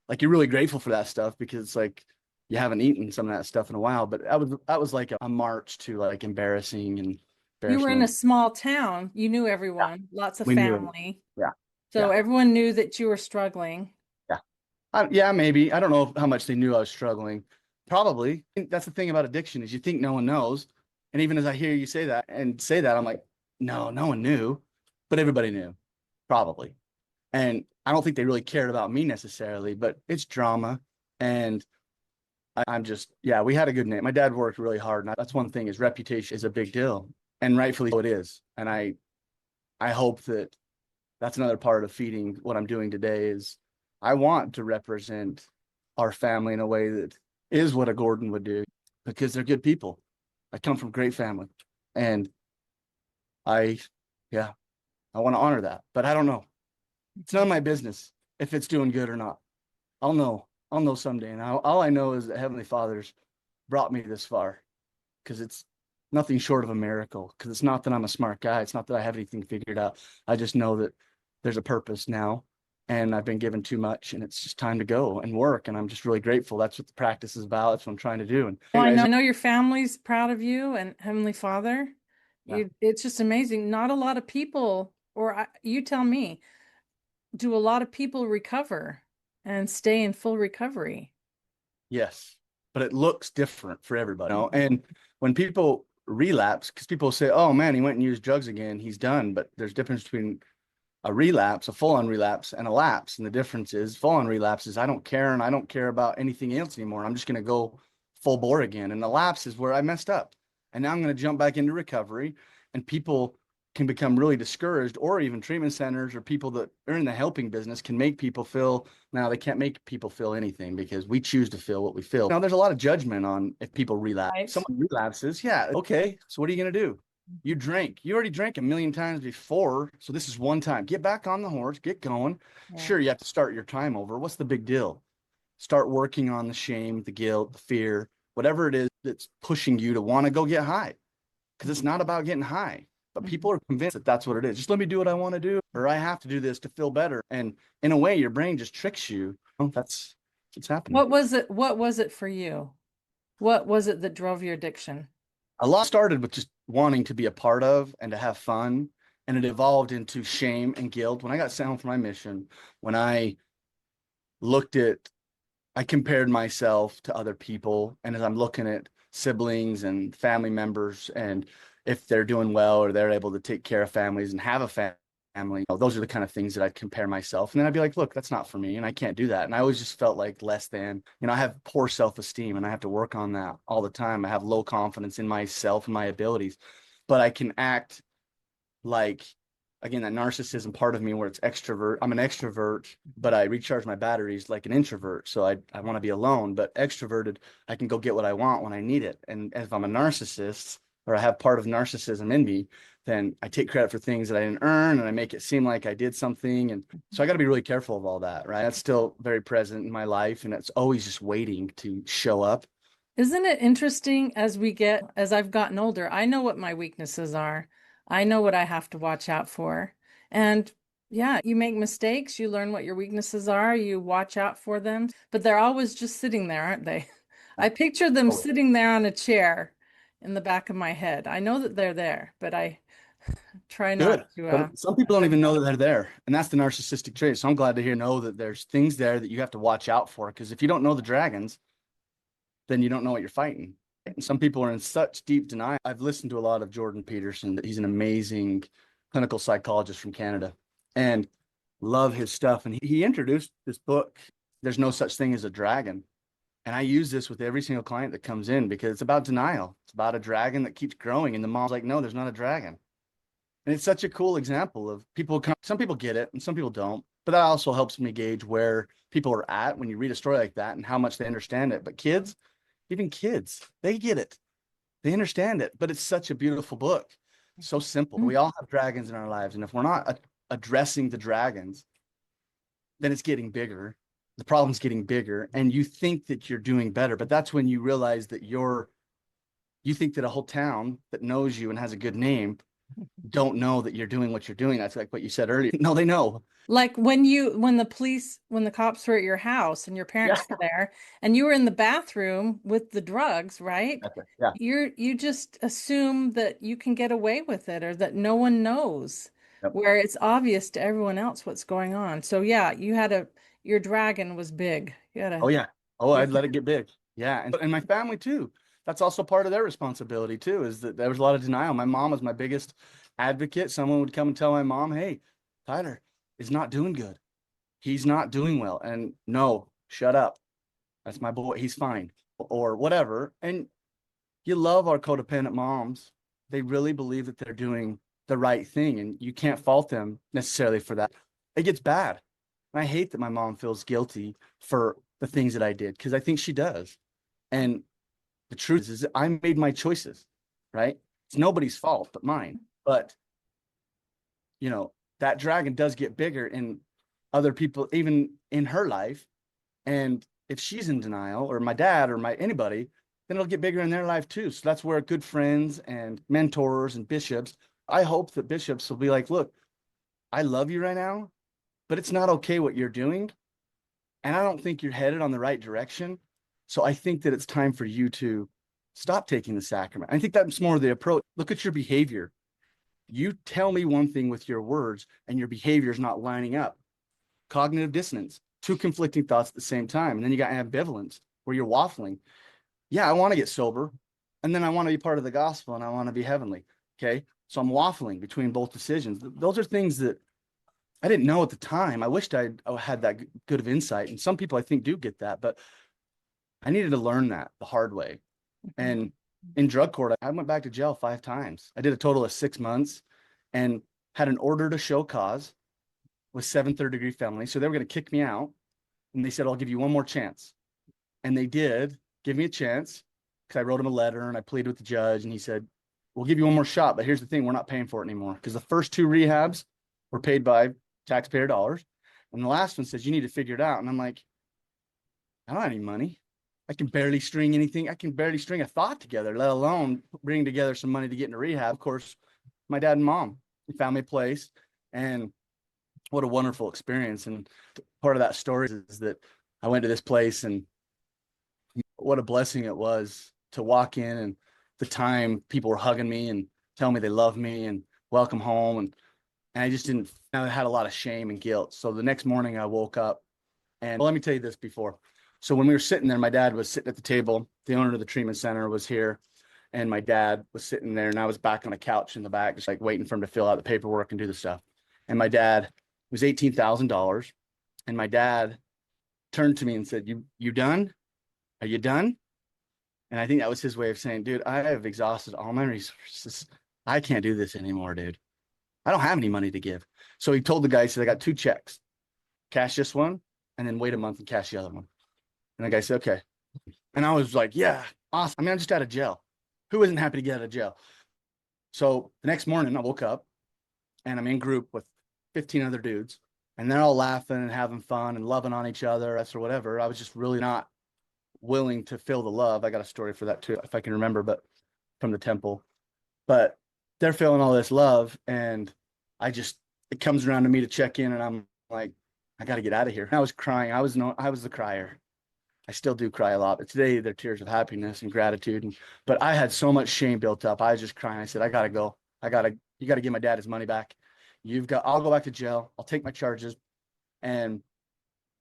B: like, you're really grateful for that stuff because it's like you haven't eaten some of that stuff in a while. But that was like a march to like embarrassing and
A: You were
B: embarrassing
A: in a
B: moments.
A: small town. You knew
B: Yeah,
A: everyone, lots of
B: we knew it.
A: family.
B: Yeah.
A: So
B: Yeah.
A: everyone knew that you were struggling.
B: Yeah. Yeah, maybe. I don't know how much they knew I was struggling. Probably. That's the thing about addiction is you think no one knows. And even as I hear you say that, I'm like, no, no one knew, but everybody knew, probably. And I don't think they really cared about me necessarily, but it's drama. And I'm just, yeah, we had a good name. My dad worked really hard. And that's one thing, his reputation is a big deal. And rightfully so it is. And I hope that that's another part of feeding what I'm doing today is I want to represent our family in a way that is what a Gordon would do because they're good people. I come from a great family and I, yeah, I want to honor that, but I don't know. It's none of my business if it's doing good or not. I'll know. I'll know someday. And all I know is that Heavenly Father's brought me this far because it's nothing short of a miracle. Because it's not that I'm a smart guy. It's not that I have anything figured out. I just know that there's a purpose now and I've been given too much and it's just time to go and work. And I'm just really grateful. That's what the practice is about. That's what I'm trying to do. And
A: Well,
B: anyways,
A: I know your family's proud of you and Heavenly Father.
B: yeah,
A: It's just amazing. Not a lot of people, you tell me, do a lot of people recover and stay in full recovery?
B: yes, but it looks different for everybody. And when people relapse, because people say, oh man, he went and used drugs again, he's done. But there's a difference between a relapse, a full-on relapse, and a lapse. And the difference is full-on relapse is I don't care and I don't care about anything else anymore. I'm just going to go full bore again. And the lapse is where I messed up. And now I'm going to jump back into recovery. And people can become really discouraged, or even treatment centers or people that are in the helping business can make people feel now they can't make people feel anything because we choose to feel what we feel. Now, there's a lot of judgment on if people relapse.
A: Right.
B: Someone relapses. Yeah. Okay. So what are you going to do? You drank. You already drank a million times before. So this is one time. Get back on the horse. Get going.
A: Yeah.
B: Sure, you have to start your time over. What's the big deal? Start working on the shame, the guilt, the fear, whatever it is that's pushing you to want to go get high. Because it's not about getting high. But people are convinced that that's what it is. Just let me do what I want to do, or I have to do this to feel better. And in a way, your brain just tricks you. Oh, that's what's happening.
A: What was it for you? What was it that drove your addiction?
B: A lot started with just wanting to be a part of and to have fun. And it evolved into shame and guilt. When I got sent home from my mission, when I looked at, I compared myself to other people. And as I'm looking at siblings and family members, and if they're doing well or they're able to take care of families and have a family, those are the kind of things that I'd compare myself. And then I'd be like, look, that's not for me. And I can't do that. And I always just felt like less than, I have poor self-esteem and I have to work on that all the time. I have low confidence in myself and my abilities, but I can act like, again, that narcissism part of me where it's extrovert. I'm an extrovert, but I recharge my batteries like an introvert. So I want to be alone, but extroverted, I can go get what I want when I need it. And if I'm a narcissist or I have part of narcissism in me, then I take credit for things that I didn't earn and I make it seem like I did something. And so I got to be really careful of all that, right? That's still very present in my life and it's always just waiting to show up.
A: Isn't it interesting as I've gotten older, I know what my weaknesses are. I know what I have to watch out for. And yeah, you make mistakes, you learn what your weaknesses are, you watch out for them, but they're always just sitting there, aren't they? I picture them
B: Totally.
A: sitting there on a chair in the back of my head. I know that they're there, but I try not
B: Good.
A: to
B: But some people don't even know that they're there. And that's the narcissistic trait. So I'm glad to know that there's things there that you have to watch out for. Because if you don't know the dragons, then you don't know what you're fighting. And some people are in such deep denial. I've listened to a lot of Jordan Peterson. He's an amazing clinical psychologist from Canada and love his stuff. And he introduced this book, There's No Such Thing as a Dragon. And I use this with every single client that comes in because it's about denial. It's about a dragon that keeps growing. And the mom's like, no, there's not a dragon. And it's such a cool example of some people get it and some people don't. But that also helps me gauge where people are at when you read a story like that and how much they understand it. But kids, even kids, they get it. They understand it. But it's such a beautiful book. So simple. We all have dragons in our lives. And if we're not addressing the dragons, then it's getting bigger. The problem's getting bigger. And you think that you're doing better. But that's when you realize that you think that a whole town that knows you and has a good name don't know that you're doing what you're doing. That's like what you said earlier. No, they know.
A: Like when the cops were at your house and your
B: Yeah.
A: parents were there and you were in the bathroom with the drugs, right?
B: That's it. Yeah.
A: You just assume that you can get away with it or that no one knows,
B: Yep.
A: where it's obvious to everyone else what's going on. So yeah, your dragon was big. You had
B: Oh
A: a
B: yeah. Oh, I'd
A: look
B: let
A: at
B: it get big. Yeah. And my family too. That's also part of their responsibility too, is that there was a lot of denial. My mom was my biggest advocate. Someone would come and tell my mom, hey, Tyler is not doing good. He's not doing well. And no, shut up. That's my boy. He's fine. Or whatever. And you love our codependent moms. They really believe that they're doing the right thing, and you can't fault them necessarily for that. It gets bad. And I hate that my mom feels guilty for the things that I did because I think she does. And the truth is, I made my choices, right? It's nobody's fault but mine. But, that dragon does get bigger in other people, even in her life. And if she's in denial, or my dad, or anybody, then it'll get bigger in their life too. So that's where good friends and mentors and bishops. I hope that bishops will be like, look, I love you right now, but it's not okay what you're doing. And I don't think you're headed on the right direction. So I think that it's time for you to stop taking the sacrament. I think that's more the approach. Look at your behavior. You tell me one thing with your words, and your behavior is not lining up. Cognitive dissonance, two conflicting thoughts at the same time. And then you got ambivalence where you're waffling. Yeah, I want to get sober. And then I want to be part of the gospel and I want to be heavenly. Okay. So I'm waffling between both decisions. Those are things that I didn't know at the time. I wished I had that good of insight. And some people I think do get that, but I needed to learn that the hard way. And in drug court, I went back to jail 5 times. I did a total of 6 months and had an order to show cause with 7 third-degree felonies. So they were going to kick me out. And they said, I'll give you one more chance. And they did give me a chance because I wrote him a letter and I pleaded with the judge. And he said, we'll give you one more shot. But here's the thing, we're not paying for it anymore because the first 2 rehabs were paid by taxpayer dollars. And the last one says, you need to figure it out. And I'm like, I don't have any money. I can barely string a thought together, let alone bring together some money to get into rehab. Of course, my dad and mom. He found me a place, and what a wonderful experience. And part of that story is that I went to this place, and what a blessing it was to walk in, and the time people were hugging me and telling me they love me and welcome home. And I just didn't, I had a lot of shame and guilt. So the next morning I woke up and, well, let me tell you this before. So when we were sitting there, my dad was sitting at the table. The owner of the treatment center was here, and my dad was sitting there, and I was back on a couch in the back, just like waiting for him to fill out the paperwork and do the stuff. And my dad was $18,000. And my dad turned to me and said, you done? Are you done? And I think that was his way of saying, dude, I have exhausted all my resources. I can't do this anymore, dude. I don't have any money to give. So he told the guy, he said, I got 2 checks, cash this one, and then wait a month and cash the other one. And the guy said, okay. And I was like, yeah, awesome. I mean, I'm just out of jail. Who isn't happy to get out of jail? So the next morning I woke up and I'm in group with 15 other dudes, and they're all laughing and having fun and loving on each other, or whatever. I was just really not willing to feel the love. I got a story for that too, if I can remember, but from the temple. But they're feeling all this love, and it comes around to me to check in, and I'm like, I got to get out of here. And I was crying. I was the crier. I still do cry a lot, but today they're tears of happiness and gratitude. But I had so much shame built up. I was just crying. I said, I got to go. You got to give my dad his money back. I'll go back to jail. I'll take my charges. And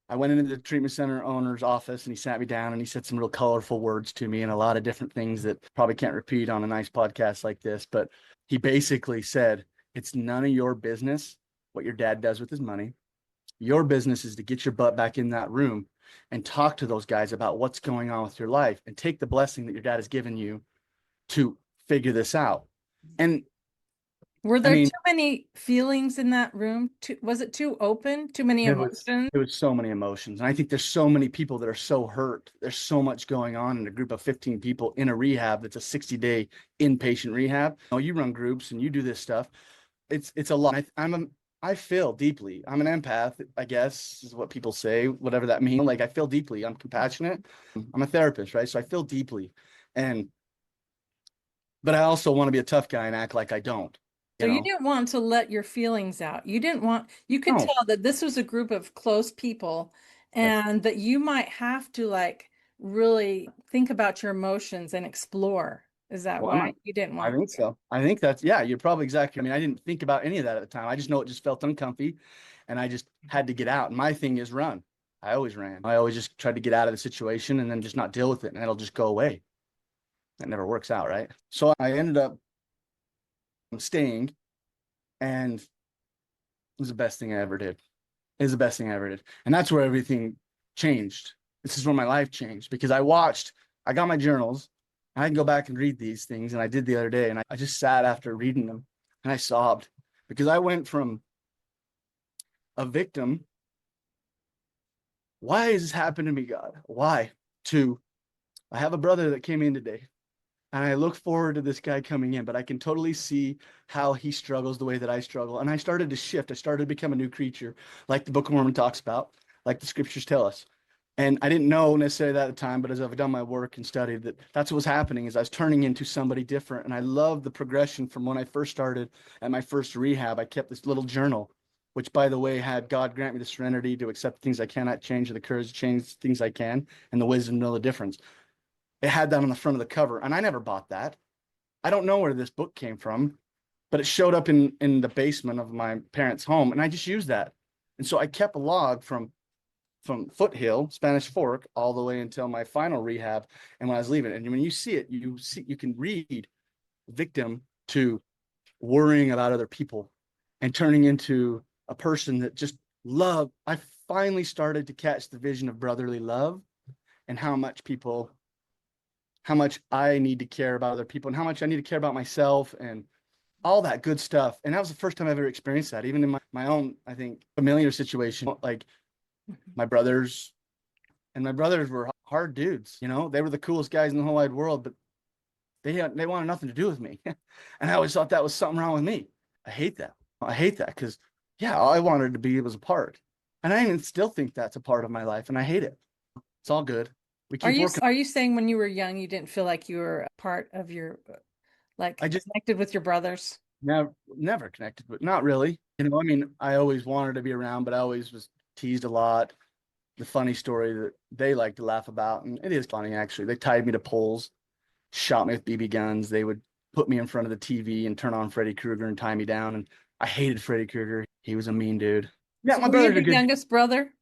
B: I went into the treatment center owner's office, and he sat me down and he said some real colorful words to me and a lot of different things that probably can't repeat on a nice podcast like this. But he basically said, it's none of your business what your dad does with his money. Your business is to get your butt back in that room and talk to those guys about what's going on with your life and take the blessing that your dad has given you to figure this out. And
A: Were
B: I
A: there
B: mean,
A: too many feelings in that room? Was it too open? Too many emotions?
B: it was so many emotions. And I think there's so many people that are so hurt. There's so much going on in a group of 15 people in a rehab that's a 60-day inpatient rehab. You run groups and you do this stuff. It's a lot. I feel deeply. I'm an empath, I guess, is what people say, whatever that means. Like, I feel deeply. I'm compassionate. I'm a therapist, right? So I feel deeply. And but I also want to be a tough guy and act like I don't,
A: So
B: you
A: you
B: know.
A: didn't want to let your feelings out. You could
B: No.
A: tell that this was a group of close people
B: Yeah.
A: and that you might have to like really think about your emotions and explore. Is that
B: Well,
A: why you didn't
B: I
A: want
B: think so. I think that's, yeah, you're probably exactly. I mean, I didn't think about any of that at the time. I just know it just felt uncomfy, and I just had to get out. And my thing is run. I always ran. I always just tried to get out of the situation and then just not deal with it, and it'll just go away. That never works out, right? So I ended up staying, and it was the best thing I ever did. It was the best thing I ever did. And that's where everything changed. This is where my life changed, because I got my journals. I can go back and read these things. And I did the other day. And I just sat after reading them and I sobbed, because I went from a victim, why has this happened to me, God? Why? To, I have a brother that came in today, and I look forward to this guy coming in, but I can totally see how he struggles the way that I struggle. And I started to shift. I started to become a new creature, like the Book of Mormon talks about, like the scriptures tell us. And I didn't know necessarily that at the time, but as I've done my work and studied, that's what was happening, is I was turning into somebody different. And I love the progression from when I first started at my first rehab. I kept this little journal, which, by the way, had God grant me the serenity to accept things I cannot change, and the courage to change things I can, and the wisdom to know the difference. It had that on the front of the cover, and I never bought that. I don't know where this book came from, but it showed up in the basement of my parents' home, and I just used that. And so I kept a log from Foothill, Spanish Fork, all the way until my final rehab. And when I was leaving, and when you see it, you can read victim to worrying about other people and turning into a person that just love. I finally started to catch the vision of brotherly love, and how much I need to care about other people, and how much I need to care about myself, and all that good stuff. And that was the first time I've ever experienced that, even in my own, I think, familiar situation. Like, my brothers my brothers were hard dudes. They were the coolest guys in the whole wide world, but they wanted nothing to do with me. And I always thought that was something wrong with me. I hate that. I hate that, because, yeah, all I wanted to be was a part. And I even still think that's a part of my life, and I hate it. It's all good. We
A: Are
B: keep
A: you
B: working.
A: are you saying when you were young you didn't feel like you were a part of your like
B: I just
A: connected with your brothers?
B: never connected, but not really. I mean, I always wanted to be around, but I always was teased a lot. The funny story that they like to laugh about, and it is funny actually. They tied me to poles, shot me with BB guns. They would put me in front of the TV and turn on Freddy Krueger and tie me down. And I hated Freddy Krueger. He was a mean dude. Yeah,
A: So
B: my
A: were you
B: brother's a
A: the
B: good.
A: youngest brother?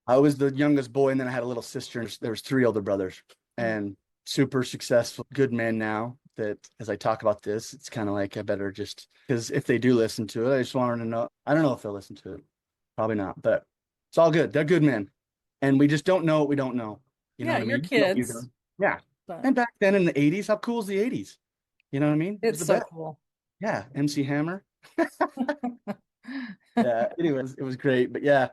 B: I was the youngest boy, and then I had a little sister. And there was three older brothers,
A: Mm.
B: and super successful, good men now. That as I talk about this, it's kind of like I better just because if they do listen to it, I just want them to know. I don't know if they'll listen to it, probably not, but it's all good. They're good men, and we just don't know what we don't know. You know
A: Yeah,
B: what I
A: you're
B: mean? You know what you
A: kids,
B: know. Yeah.
A: but
B: And back then in the '80s, how cool is the '80s? You know what I mean? It was
A: it's
B: the
A: so
B: best.
A: cool.
B: Yeah, MC Hammer. Yeah. Anyways, it was great, but yeah,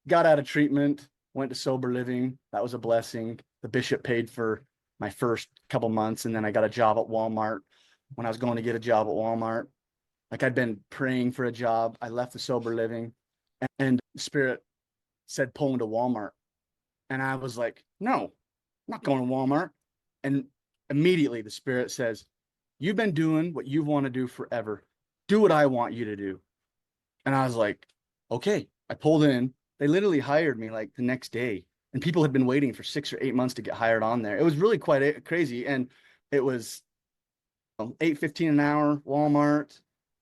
B: got out of treatment, went to sober living. That was a blessing. The bishop paid for my first couple months, and then I got a job at Walmart. When I was going to get a job at Walmart, like I'd been praying for a job, I left the sober living, and Spirit said, pull into Walmart. And I was like, no, I'm not going to Walmart. And immediately the Spirit says, you've been doing what you want to do forever. Do what I want you to do. And I was like, okay. I pulled in. They literally hired me like the next day. And people had been waiting for 6 or 8 months to get hired on there. It was really quite crazy. And it was 8.15 an hour, Walmart,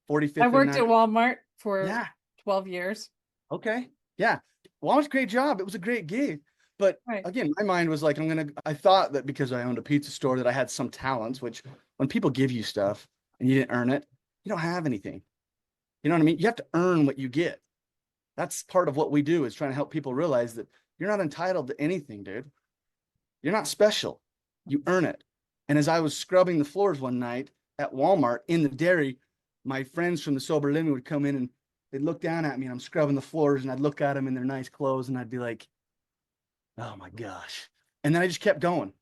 A: I
B: 45th and
A: worked at
B: 9.
A: Walmart for
B: Yeah.
A: 12 years.
B: Okay. Yeah. Well, it was a great job. It was a great gig. But
A: Right.
B: again, my mind was like, I thought that because I owned a pizza store that I had some talents, which when people give you stuff and you didn't earn it, you don't have anything. You know what I mean? You have to earn what you get. That's part of what we do is trying to help people realize that you're not entitled to anything, dude. You're not special. You earn it. And as I was scrubbing the floors one night at Walmart in the dairy, my friends from the sober living would come in and they'd look down at me and I'm scrubbing the floors and I'd look at them in their nice clothes and I'd be like, oh my gosh. And then I just kept going.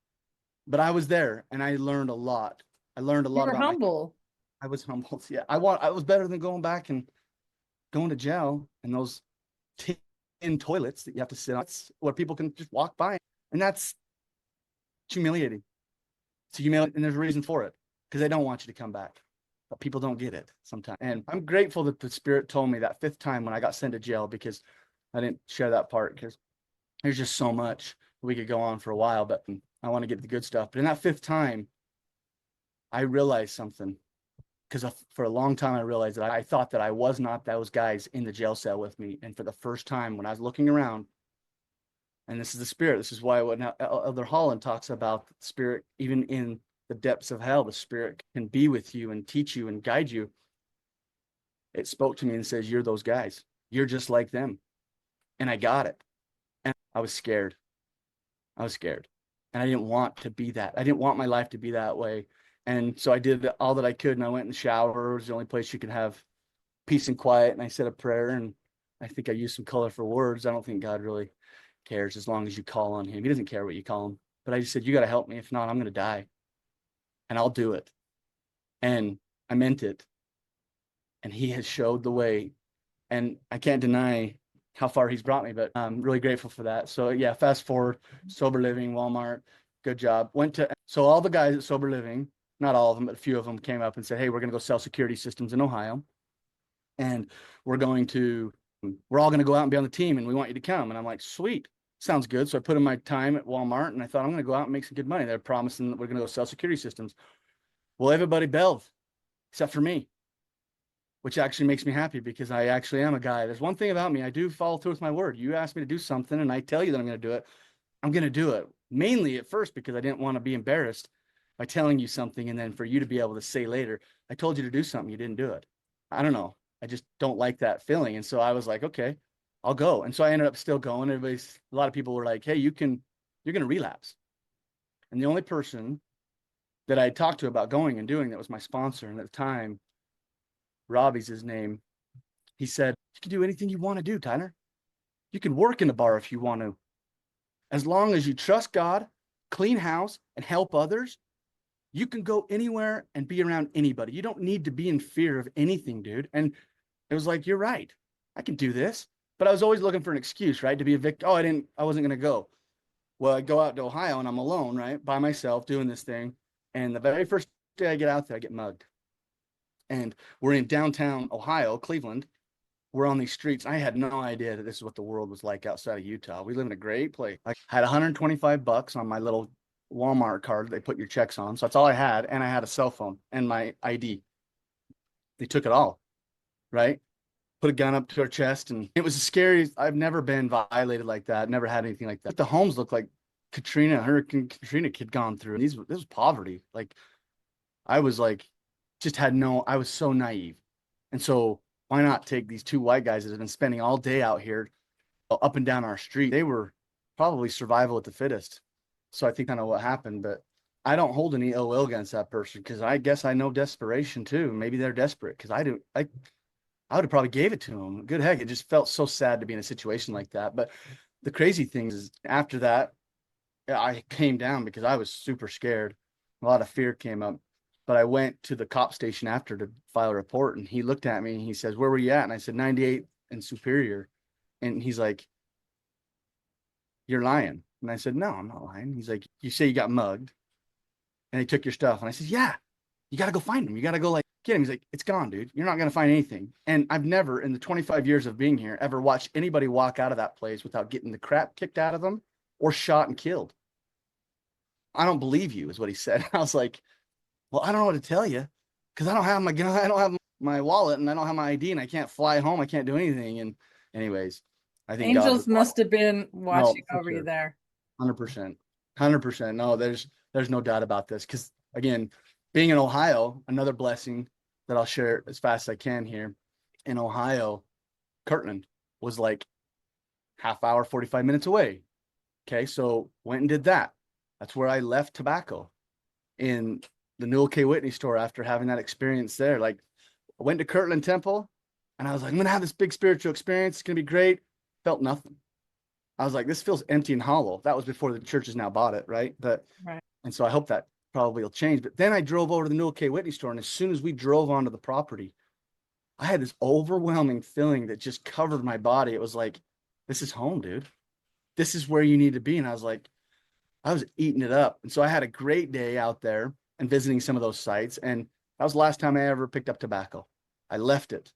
B: But I was there and I learned a lot. I learned a
A: You
B: lot
A: were
B: about my,
A: humble.
B: I was humbled. Yeah. I was better than going back and going to jail and those tin toilets that you have to sit on where people can just walk by. And that's humiliating. It's humiliating. And there's a reason for it because they don't want you to come back. But people don't get it sometimes. And I'm grateful that the Spirit told me that fifth time when I got sent to jail because I didn't share that part because there's just so much we could go on for a while, but I want to get to the good stuff. But in that fifth time, I realized something because for a long time I realized that I thought that I was not those guys in the jail cell with me. And for the first time, when I was looking around, and this is the Spirit, this is why when Elder Holland talks about the Spirit, even in the depths of hell, the Spirit can be with you and teach you and guide you. It spoke to me and says, "You're those guys. You're just like them." And I got it. And I was scared. I was scared. And I didn't want to be that. I didn't want my life to be that way. And so I did all that I could. And I went in the shower. It was the only place you could have peace and quiet. And I said a prayer. And I think I used some colorful words. I don't think God really cares as long as you call on him. He doesn't care what you call him. But I just said, you got to help me. If not, I'm going to die. And I'll do it. And I meant it. And he has showed the way. And I can't deny how far he's brought me, but I'm really grateful for that. So yeah, fast forward, sober living, Walmart, good job. So all the guys at sober living, not all of them, but a few of them came up and said, hey, we're going to go sell security systems in Ohio. And we're all going to go out and be on the team and we want you to come. And I'm like, sweet, sounds good. So I put in my time at Walmart and I thought I'm going to go out and make some good money. They're promising that we're going to go sell security systems. Well, everybody bailed except for me, which actually makes me happy because I actually am a guy. There's one thing about me. I do follow through with my word. You ask me to do something and I tell you that I'm going to do it. I'm going to do it. Mainly at first because I didn't want to be embarrassed by telling you something. And then for you to be able to say later, I told you to do something. You didn't do it. I don't know. I just don't like that feeling. And so I was like, okay, I'll go. And so I ended up still going. A lot of people were like, hey, you're going to relapse. And the only person that I talked to about going and doing that was my sponsor. And at the time, Robbie's his name. He said, you can do anything you want to do, Tyler. You can work in a bar if you want to. As long as you trust God, clean house, and help others, you can go anywhere and be around anybody. You don't need to be in fear of anything, dude. And it was like, you're right. I can do this. But I was always looking for an excuse, right? To be a victim. Oh, I wasn't going to go. Well, I go out to Ohio and I'm alone, right? By myself doing this thing. And the very first day I get out there, I get mugged. And we're in downtown Ohio, Cleveland. We're on these streets. I had no idea that this is what the world was like outside of Utah. We live in a great place. I had 125 bucks on my little Walmart card that they put your checks on. So that's all I had. And I had a cell phone and my ID. They took it all, right? Put a gun up to our chest. And it was the scariest. I've never been violated like that. Never had anything like that. The homes looked like Hurricane Katrina had gone through. This was poverty. Like I was like, just had no, I was so naive. And so why not take these two white guys that have been spending all day out here up and down our street? They were probably survival at the fittest. So I think kind of what happened, but I don't hold any ill will against that person because I guess I know desperation too. Maybe they're desperate because I would have probably gave it to them. Good heck, it just felt so sad to be in a situation like that. But the crazy thing is after that, I came down because I was super scared. A lot of fear came up. But I went to the cop station after to file a report, and he looked at me and he says, "Where were you at?" And I said, 98 and Superior. And he's like, "You're lying." And I said, "No, I'm not lying." He's like, "You say you got mugged and they took your stuff." And I said, "Yeah, you got to go find him. You got to go like get him." He's like, "It's gone, dude. You're not going to find anything." And I've never, in the 25 years of being here, ever watched anybody walk out of that place without getting the crap kicked out of them or shot and killed. "I don't believe you," is what he said. I was like, "Well, I don't know what to tell you because I don't have my gun, I don't have my wallet, and I don't have my ID, and I can't fly home. I can't do anything." And anyways, I think God was
A: Angels must have been watching
B: no for
A: over you
B: sure,
A: there.
B: 100%, 100%. No, there's no doubt about this because again, being in Ohio, another blessing that I'll share as fast as I can here. In Ohio, Kirtland was like half hour, 45 minutes away. Okay, so went and did that. That's where I left tobacco in the Newell K. Whitney store after having that experience there. Like I went to Kirtland Temple and I was like, I'm gonna have this big spiritual experience. It's gonna be great. Felt nothing. I was like, this feels empty and hollow. That was before the church has now bought it, right? But
A: Right.
B: and so I hope that probably will change. But then I drove over to the Newell K. Whitney store, and as soon as we drove onto the property, I had this overwhelming feeling that just covered my body. It was like, this is home, dude. This is where you need to be. And I was like, I was eating it up. And so I had a great day out there and visiting some of those sites. And that was the last time I ever picked up tobacco. I left it.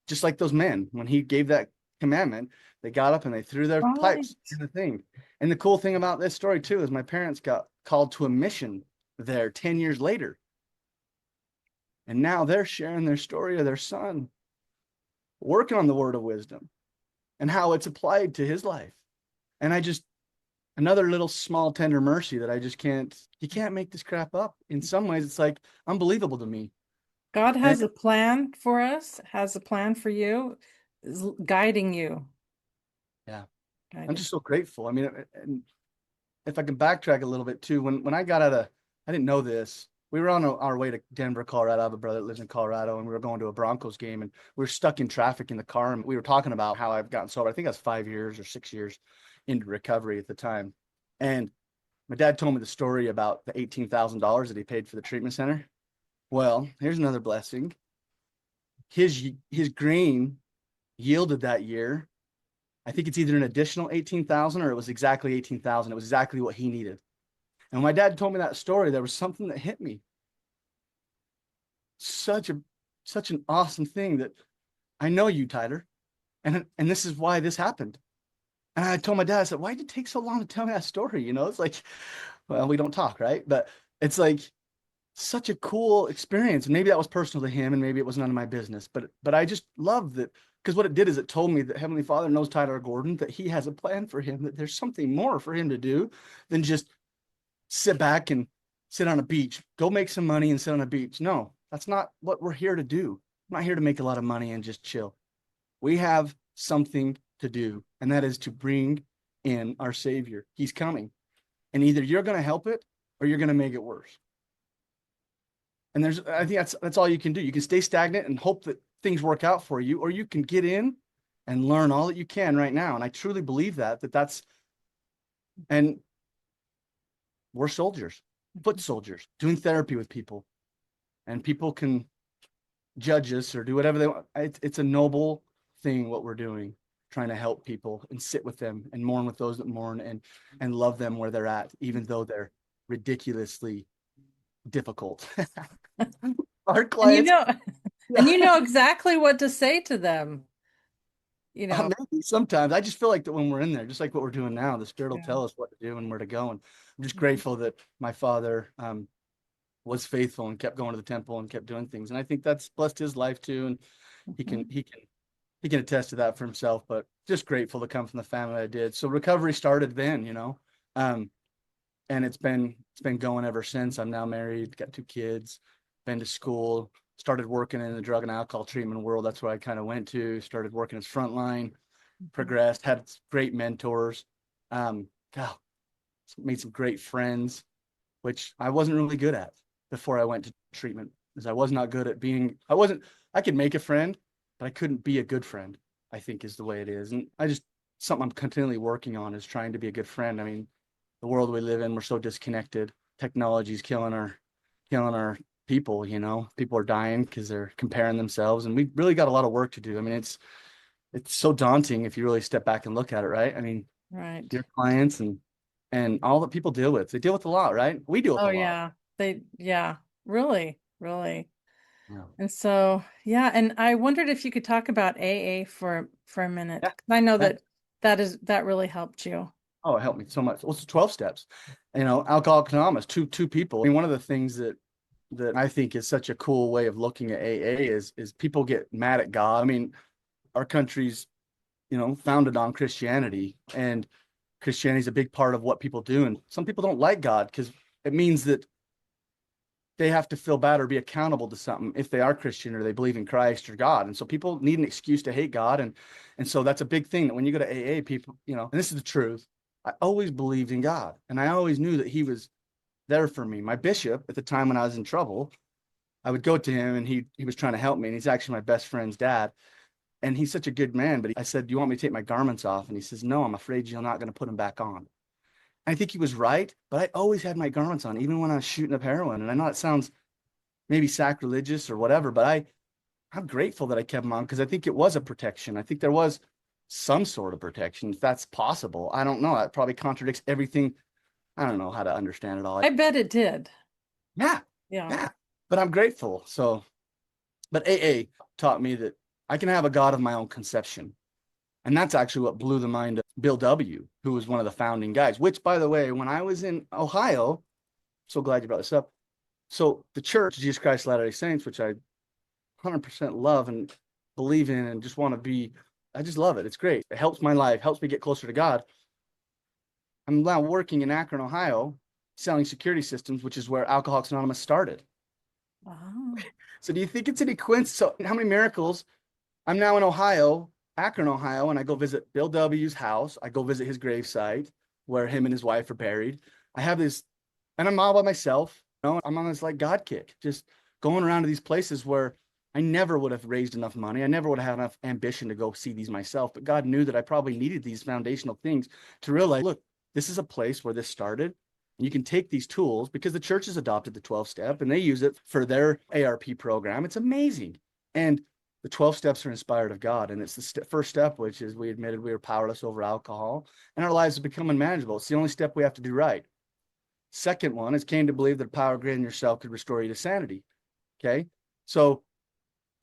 B: Just like those men, when he gave that commandment, they got up and they threw their
A: Right.
B: pipes in the thing. And the cool thing about this story too is my parents got called to a mission there 10 years later. And now they're sharing their story of their son working on the word of wisdom and how it's applied to his life. And I just, another little small tender mercy that I just can't, you can't make this crap up. In some ways, it's like unbelievable to me.
A: God
B: And
A: has a plan for us, has a plan for you, is guiding you.
B: yeah, I'm
A: Guiding.
B: just so grateful. I mean, and if I can backtrack a little bit too, when I got out of, I didn't know this. We were on our way to Denver, Colorado. I have a brother that lives in Colorado, and we were going to a Broncos game, and we were stuck in traffic in the car, and we were talking about how I've gotten sober. I think I was 5 years or 6 years into recovery at the time, and my dad told me the story about the $18,000 that he paid for the treatment center. Well, here's another blessing. His green yielded that year. I think it's either an additional 18,000 or it was exactly 18,000. It was exactly what he needed. And when my dad told me that story, there was something that hit me. Such a such an awesome thing that I know you, Tyler, and this is why this happened. And I told my dad, I said, "Why did it take so long to tell me that story?" You know, it's like, well, we don't talk, right? But it's like such a cool experience. And maybe that was personal to him, and maybe it was none of my business. But I just love that because what it did is it told me that Heavenly Father knows Tyler Gordon, that He has a plan for him, that there's something more for him to do than just sit back and sit on a beach, go make some money and sit on a beach. No, that's not what we're here to do. I'm not here to make a lot of money and just chill. We have something to do, and that is to bring in our Savior. He's coming. And either you're going to help it or you're going to make it worse. And I think that's all you can do. You can stay stagnant and hope that things work out for you, or you can get in and learn all that you can right now. And I truly believe and we're soldiers, foot soldiers, doing therapy with people, and people can judge us or do whatever they want. It's a noble thing what we're doing, trying to help people and sit with them and mourn with those that mourn and love them where they're at, even though they're ridiculously difficult. Our
A: And you
B: clients,
A: know, And you know exactly what to say to them, you know.
B: Maybe sometimes I just feel like that when we're in there, just like what we're doing now, the Spirit will
A: Yeah.
B: tell us what to do and where to go. And I'm just
A: Mhm.
B: grateful that my father was faithful and kept going to the temple and kept doing things. And I think that's blessed his life too. And he can
A: Mhm.
B: he can he can attest to that for himself. But just grateful to come from the family I did. So recovery started then, um, and it's been going ever since. I'm now married, got 2 kids, been to school, started working in the drug and alcohol treatment world. That's where I kind of went to. Started working as frontline,
A: Mhm.
B: progressed, had great mentors. God, made some great friends, which I wasn't really good at before I went to treatment, because I was not good at being. I could make a friend, but I couldn't be a good friend, I think is the way it is. And something I'm continually working on is trying to be a good friend. I mean, the world we live in, we're so disconnected. Technology's killing our people, People are dying because they're comparing themselves. And we really got a lot of work to do. I mean, it's so daunting if you really step back and look at it, right? I mean,
A: Right.
B: your clients and all that people deal with, they deal with a lot, right? We deal with
A: Oh
B: a lot.
A: yeah. Yeah, really, really.
B: Yeah.
A: And so, yeah, and I wondered if you could talk about AA for a minute.
B: Yeah.
A: 'Cause I know
B: Yeah.
A: that really helped you.
B: Oh, it helped me so much. Well, it's 12 steps. Alcoholics Anonymous, two people. I mean, one of the things that I think is such a cool way of looking at AA is people get mad at God. I mean, our country's, founded on Christianity, and Christianity is a big part of what people do. And some people don't like God because it means that they have to feel bad or be accountable to something if they are Christian or they believe in Christ or God. And so people need an excuse to hate God. And so that's a big thing that when you go to AA, people, and this is the truth. I always believed in God, and I always knew that he was there for me. My bishop at the time when I was in trouble, I would go to him and he was trying to help me. And he's actually my best friend's dad. And he's such a good man. But I said, "Do you want me to take my garments off?" And he says, "No, I'm afraid you're not going to put them back on." I think he was right, but I always had my garments on, even when I was shooting up heroin. And I know it sounds maybe sacrilegious or whatever, but I'm grateful that I kept them on because I think it was a protection. I think there was some sort of protection, if that's possible. I don't know. That probably contradicts everything. I don't know how to understand it all.
A: I bet it did.
B: Yeah,
A: Yeah.
B: yeah. But I'm grateful. So, but AA taught me that I can have a God of my own conception. And that's actually what blew the mind of Bill W., who was one of the founding guys, which, by the way, when I was in Ohio, so glad you brought this up. So the church, Jesus Christ of Latter-day Saints, which I 100% love and believe in and just want to be, I just love it. It's great. It helps my life, helps me get closer to God. I'm now working in Akron, Ohio, selling security systems, which is where Alcoholics Anonymous started.
A: Wow.
B: So do you think it's any coincidence? So how many miracles? I'm now in Ohio, Akron, Ohio, and I go visit Bill W.'s house. I go visit his gravesite where him and his wife are buried. I have this, and I'm all by myself. I'm on this like God kick, just going around to these places where I never would have raised enough money. I never would have had enough ambition to go see these myself. But God knew that I probably needed these foundational things to realize, look, this is a place where this started. And you can take these tools because the church has adopted the 12 step and they use it for their ARP program. It's amazing. And the 12 steps are inspired of God. And it's the first step, which is we admitted we were powerless over alcohol and our lives have become unmanageable. It's the only step we have to do right. Second one is came to believe that a power greater than yourself could restore you to sanity. Okay. So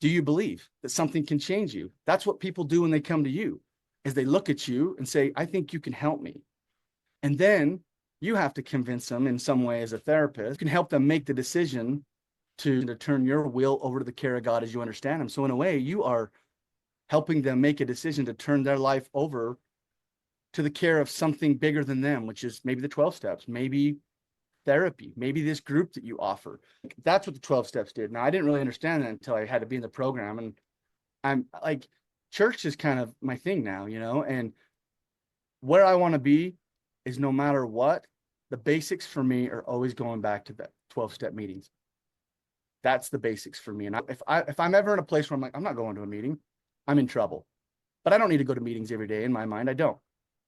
B: do you believe that something can change you? That's what people do when they come to you, is they look at you and say, I think you can help me. And then you have to convince them in some way as a therapist. You can help them make the decision to turn your will over to the care of God as you understand him. So in a way, you are helping them make a decision to turn their life over to the care of something bigger than them, which is maybe the 12 steps, maybe therapy, maybe this group that you offer. That's what the 12 steps did. Now, I didn't really understand that until I had to be in the program. And I'm like, church is kind of my thing now, and where I want to be is no matter what, the basics for me are always going back to the 12-step meetings. That's the basics for me. And if I'm ever in a place where I'm like, I'm not going to a meeting, I'm in trouble. But I don't need to go to meetings every day in my mind. I don't.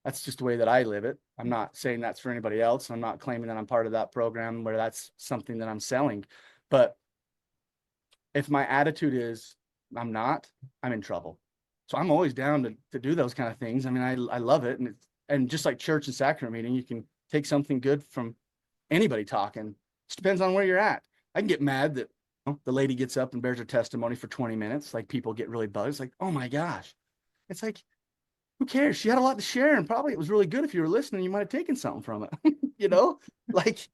B: That's just the way that I live it. I'm not saying that's for anybody else. I'm not claiming that I'm part of that program where that's something that I'm selling. But if my attitude is I'm not, I'm in trouble. So I'm always down to do those kind of things. I mean, I love it. And just like church and sacrament meeting, you can take something good from anybody talking. It just depends on where you're at. I can get mad that the lady gets up and bears her testimony for 20 minutes. Like people get really buzzed, like, oh my gosh. It's like, who cares? She had a lot to share, and probably it was really good. If you were listening, you might have taken something from it, like,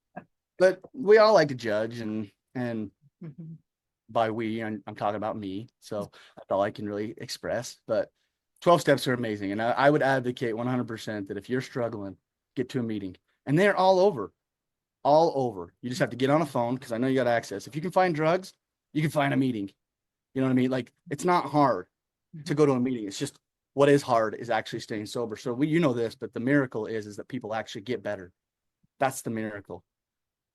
B: but we all like to judge and
A: Mhm.
B: by we, I'm talking about me. So that's all I can really express. But 12 steps are amazing. And I would advocate 100% that if you're struggling, get to a meeting. And they're all over, all over. You just have to get on a phone because I know you got access. If you can find drugs, you can find a meeting. You know what I mean? Like, it's not hard to go to a meeting. It's just what is hard is actually staying sober. So you know this, but the miracle is that people actually get better. That's the miracle,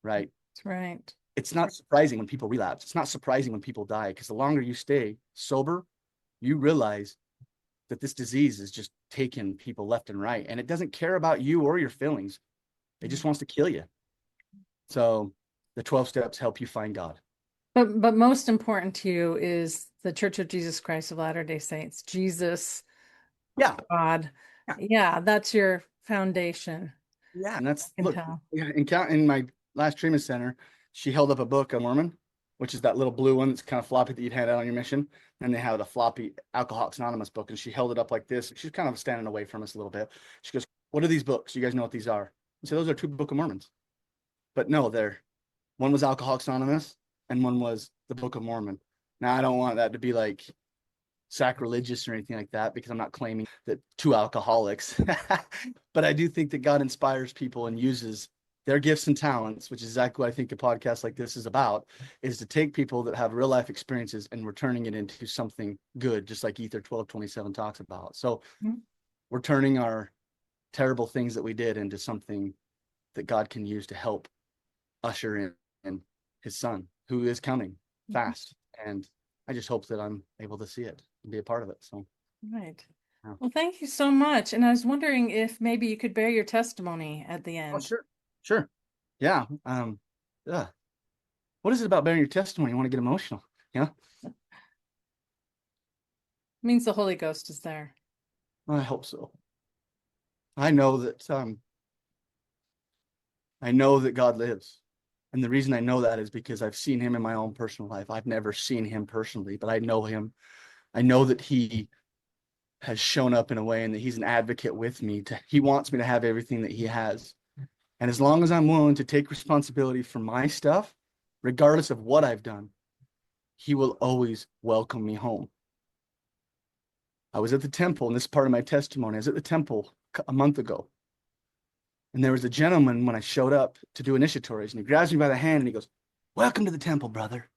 B: right?
A: That's right.
B: It's not surprising when people relapse. It's not surprising when people die, because the longer you stay sober, you realize that this disease is just taking people left and right, and it doesn't care about you or your feelings. It just wants to kill you. So the 12 steps help you find God.
A: But most important to you is the Church of Jesus Christ of Latter-day Saints. Jesus,
B: Yeah.
A: God.
B: Yeah.
A: Yeah, that's your foundation.
B: Yeah. And that's,
A: I can
B: look,
A: tell.
B: in my last treatment center, she held up a book on Mormon, which is that little blue one that's kind of floppy that you'd hand out on your mission. And they had a floppy Alcoholics Anonymous book, and she held it up like this. She's kind of standing away from us a little bit. She goes, "What are these books? You guys know what these are?" I said, "Those are 2 Book of Mormons." But no, one was Alcoholics Anonymous and one was the Book of Mormon. Now, I don't want that to be like sacrilegious or anything like that, because I'm not claiming that 2 alcoholics, but I do think that God inspires people and uses their gifts and talents, which is exactly what I think a podcast like this is about, is to take people that have real life experiences and we're turning it into something good, just like Ether 1227 talks about. So we're turning our terrible things that we did into something that God can use to help usher in his son, who is coming fast. And I just hope that I'm able to see it and be a part of it. So,
A: Right.
B: yeah.
A: Well, thank you so much. And I was wondering if maybe you could bear your testimony at the
B: Oh,
A: end.
B: sure. Sure. Yeah. Yeah. What is it about bearing your testimony? You want to get emotional? Yeah.
A: It means the Holy Ghost is there.
B: I hope so. I know that, I know that God lives. And the reason I know that is because I've seen him in my own personal life. I've never seen him personally, but I know him. I know that he has shown up in a way and that he's an advocate with me. He wants me to have everything that he has. And as long as I'm willing to take responsibility for my stuff, regardless of what I've done, he will always welcome me home. I was at the temple, and this is part of my testimony. I was at the temple a month ago. And there was a gentleman when I showed up to do initiatories, and he grabs me by the hand and he goes, "Welcome to the temple, brother.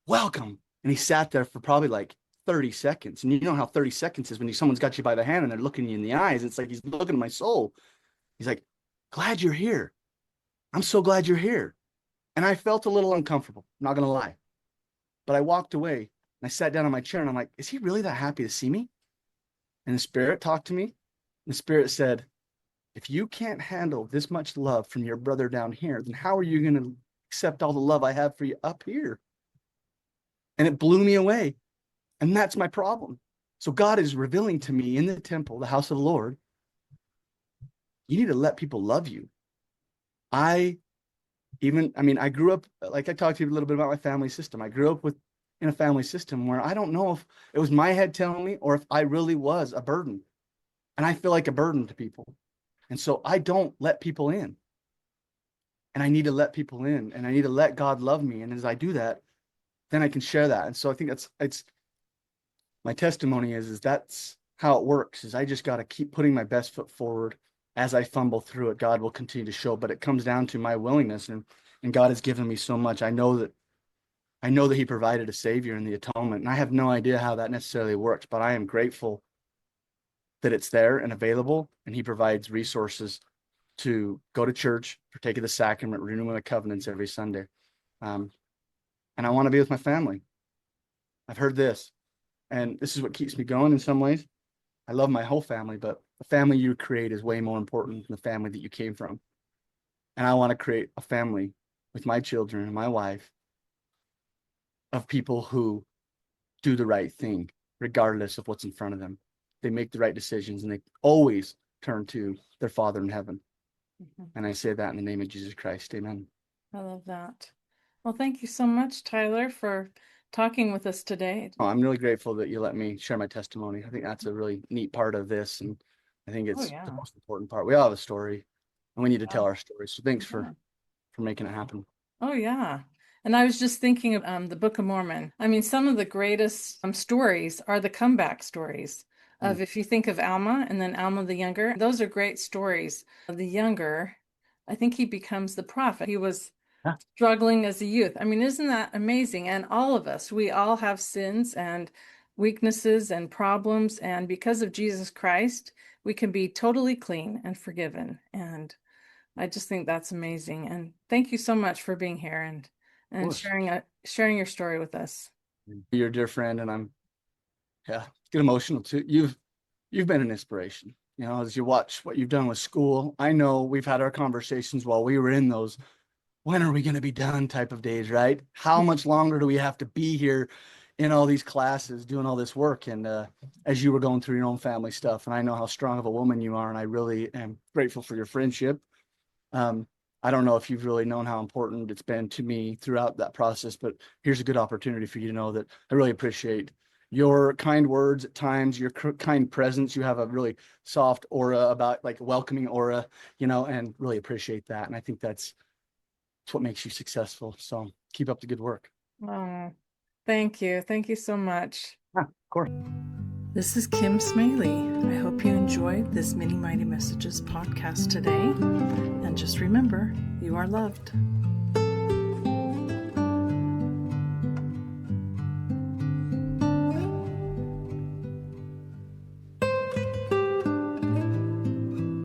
B: Welcome." And he sat there for probably like 30 seconds. And you know how 30 seconds is when someone's got you by the hand and they're looking you in the eyes. It's like he's looking at my soul. He's like, "Glad you're here. I'm so glad you're here." And I felt a little uncomfortable, not going to lie. But I walked away and I sat down on my chair and I'm like, is he really that happy to see me? And the Spirit talked to me. And the Spirit said, if you can't handle this much love from your brother down here, then how are you going to accept all the love I have for you up here? And it blew me away. And that's my problem. So God is revealing to me in the temple, the house of the Lord, you need to let people love you. I grew up, like I talked to you a little bit about my family system. I grew up in a family system where I don't know if it was my head telling me or if I really was a burden. And I feel like a burden to people. And so I don't let people in. And I need to let people in, and I need to let God love me. And as I do that, then I can share that. And so I think it's my testimony is that's how it works, is I just got to keep putting my best foot forward. As I fumble through it, God will continue to show, but it comes down to my willingness, and God has given me so much. I know that he provided a savior in the atonement, and I have no idea how that necessarily works, but I am grateful that it's there and available, and he provides resources to go to church, partake of the sacrament, renewing the covenants every Sunday. And I want to be with my family. I've heard this, and this is what keeps me going in some ways. I love my whole family, but the family you create is way more important than the family that you came from. And I want to create a family with my children and my wife of people who do the right thing, regardless of what's in front of them. They make the right decisions, and they always turn to their Father in heaven. And I say that in the name of Jesus Christ. Amen.
A: I love that. Well, thank you so much, Tyler, for talking with us today.
B: Oh, I'm really grateful that you let me share my testimony. I think that's a really neat part of this, and I think
A: Oh,
B: it's the
A: yeah.
B: most important part. We all have a story, and we need to tell
A: Oh,
B: our story. So thanks
A: yeah.
B: for making it happen.
A: Oh, yeah. And I was just thinking of the Book of Mormon. I mean, some of the greatest stories are the comeback stories
B: Mm.
A: of, if you think of Alma and then Alma the Younger, those are great stories. The younger, I think he becomes the prophet. He was
B: Yeah,
A: struggling as a youth. I mean, isn't that amazing? And all of us, we all have sins and weaknesses and problems. And because of Jesus Christ, we can be totally clean and forgiven. And I just think that's amazing. And thank you so much for being here
B: of
A: and
B: course.
A: sharing your story with us.
B: You're a dear friend, and I'm yeah, get emotional too. You've been an inspiration. You know, as you watch what you've done with school. I know we've had our conversations while we were in those when are we going to be done type of days, right? How much longer do we have to be here in all these classes doing all this work? And as you were going through your own family stuff, and I know how strong of a woman you are, and I really am grateful for your friendship. Um, I don't know if you've really known how important it's been to me throughout that process, but here's a good opportunity for you to know that I really appreciate your kind words at times, your kind presence. You have a really soft aura about like welcoming aura, and really appreciate that. And I think that's what makes you successful. So keep up the good work.
A: Oh, thank you. Thank you so much.
B: Yeah, of course.
A: This is Kim Smaellie. I hope you enjoyed this Mini Mighty Messages podcast today. And just remember, you are loved.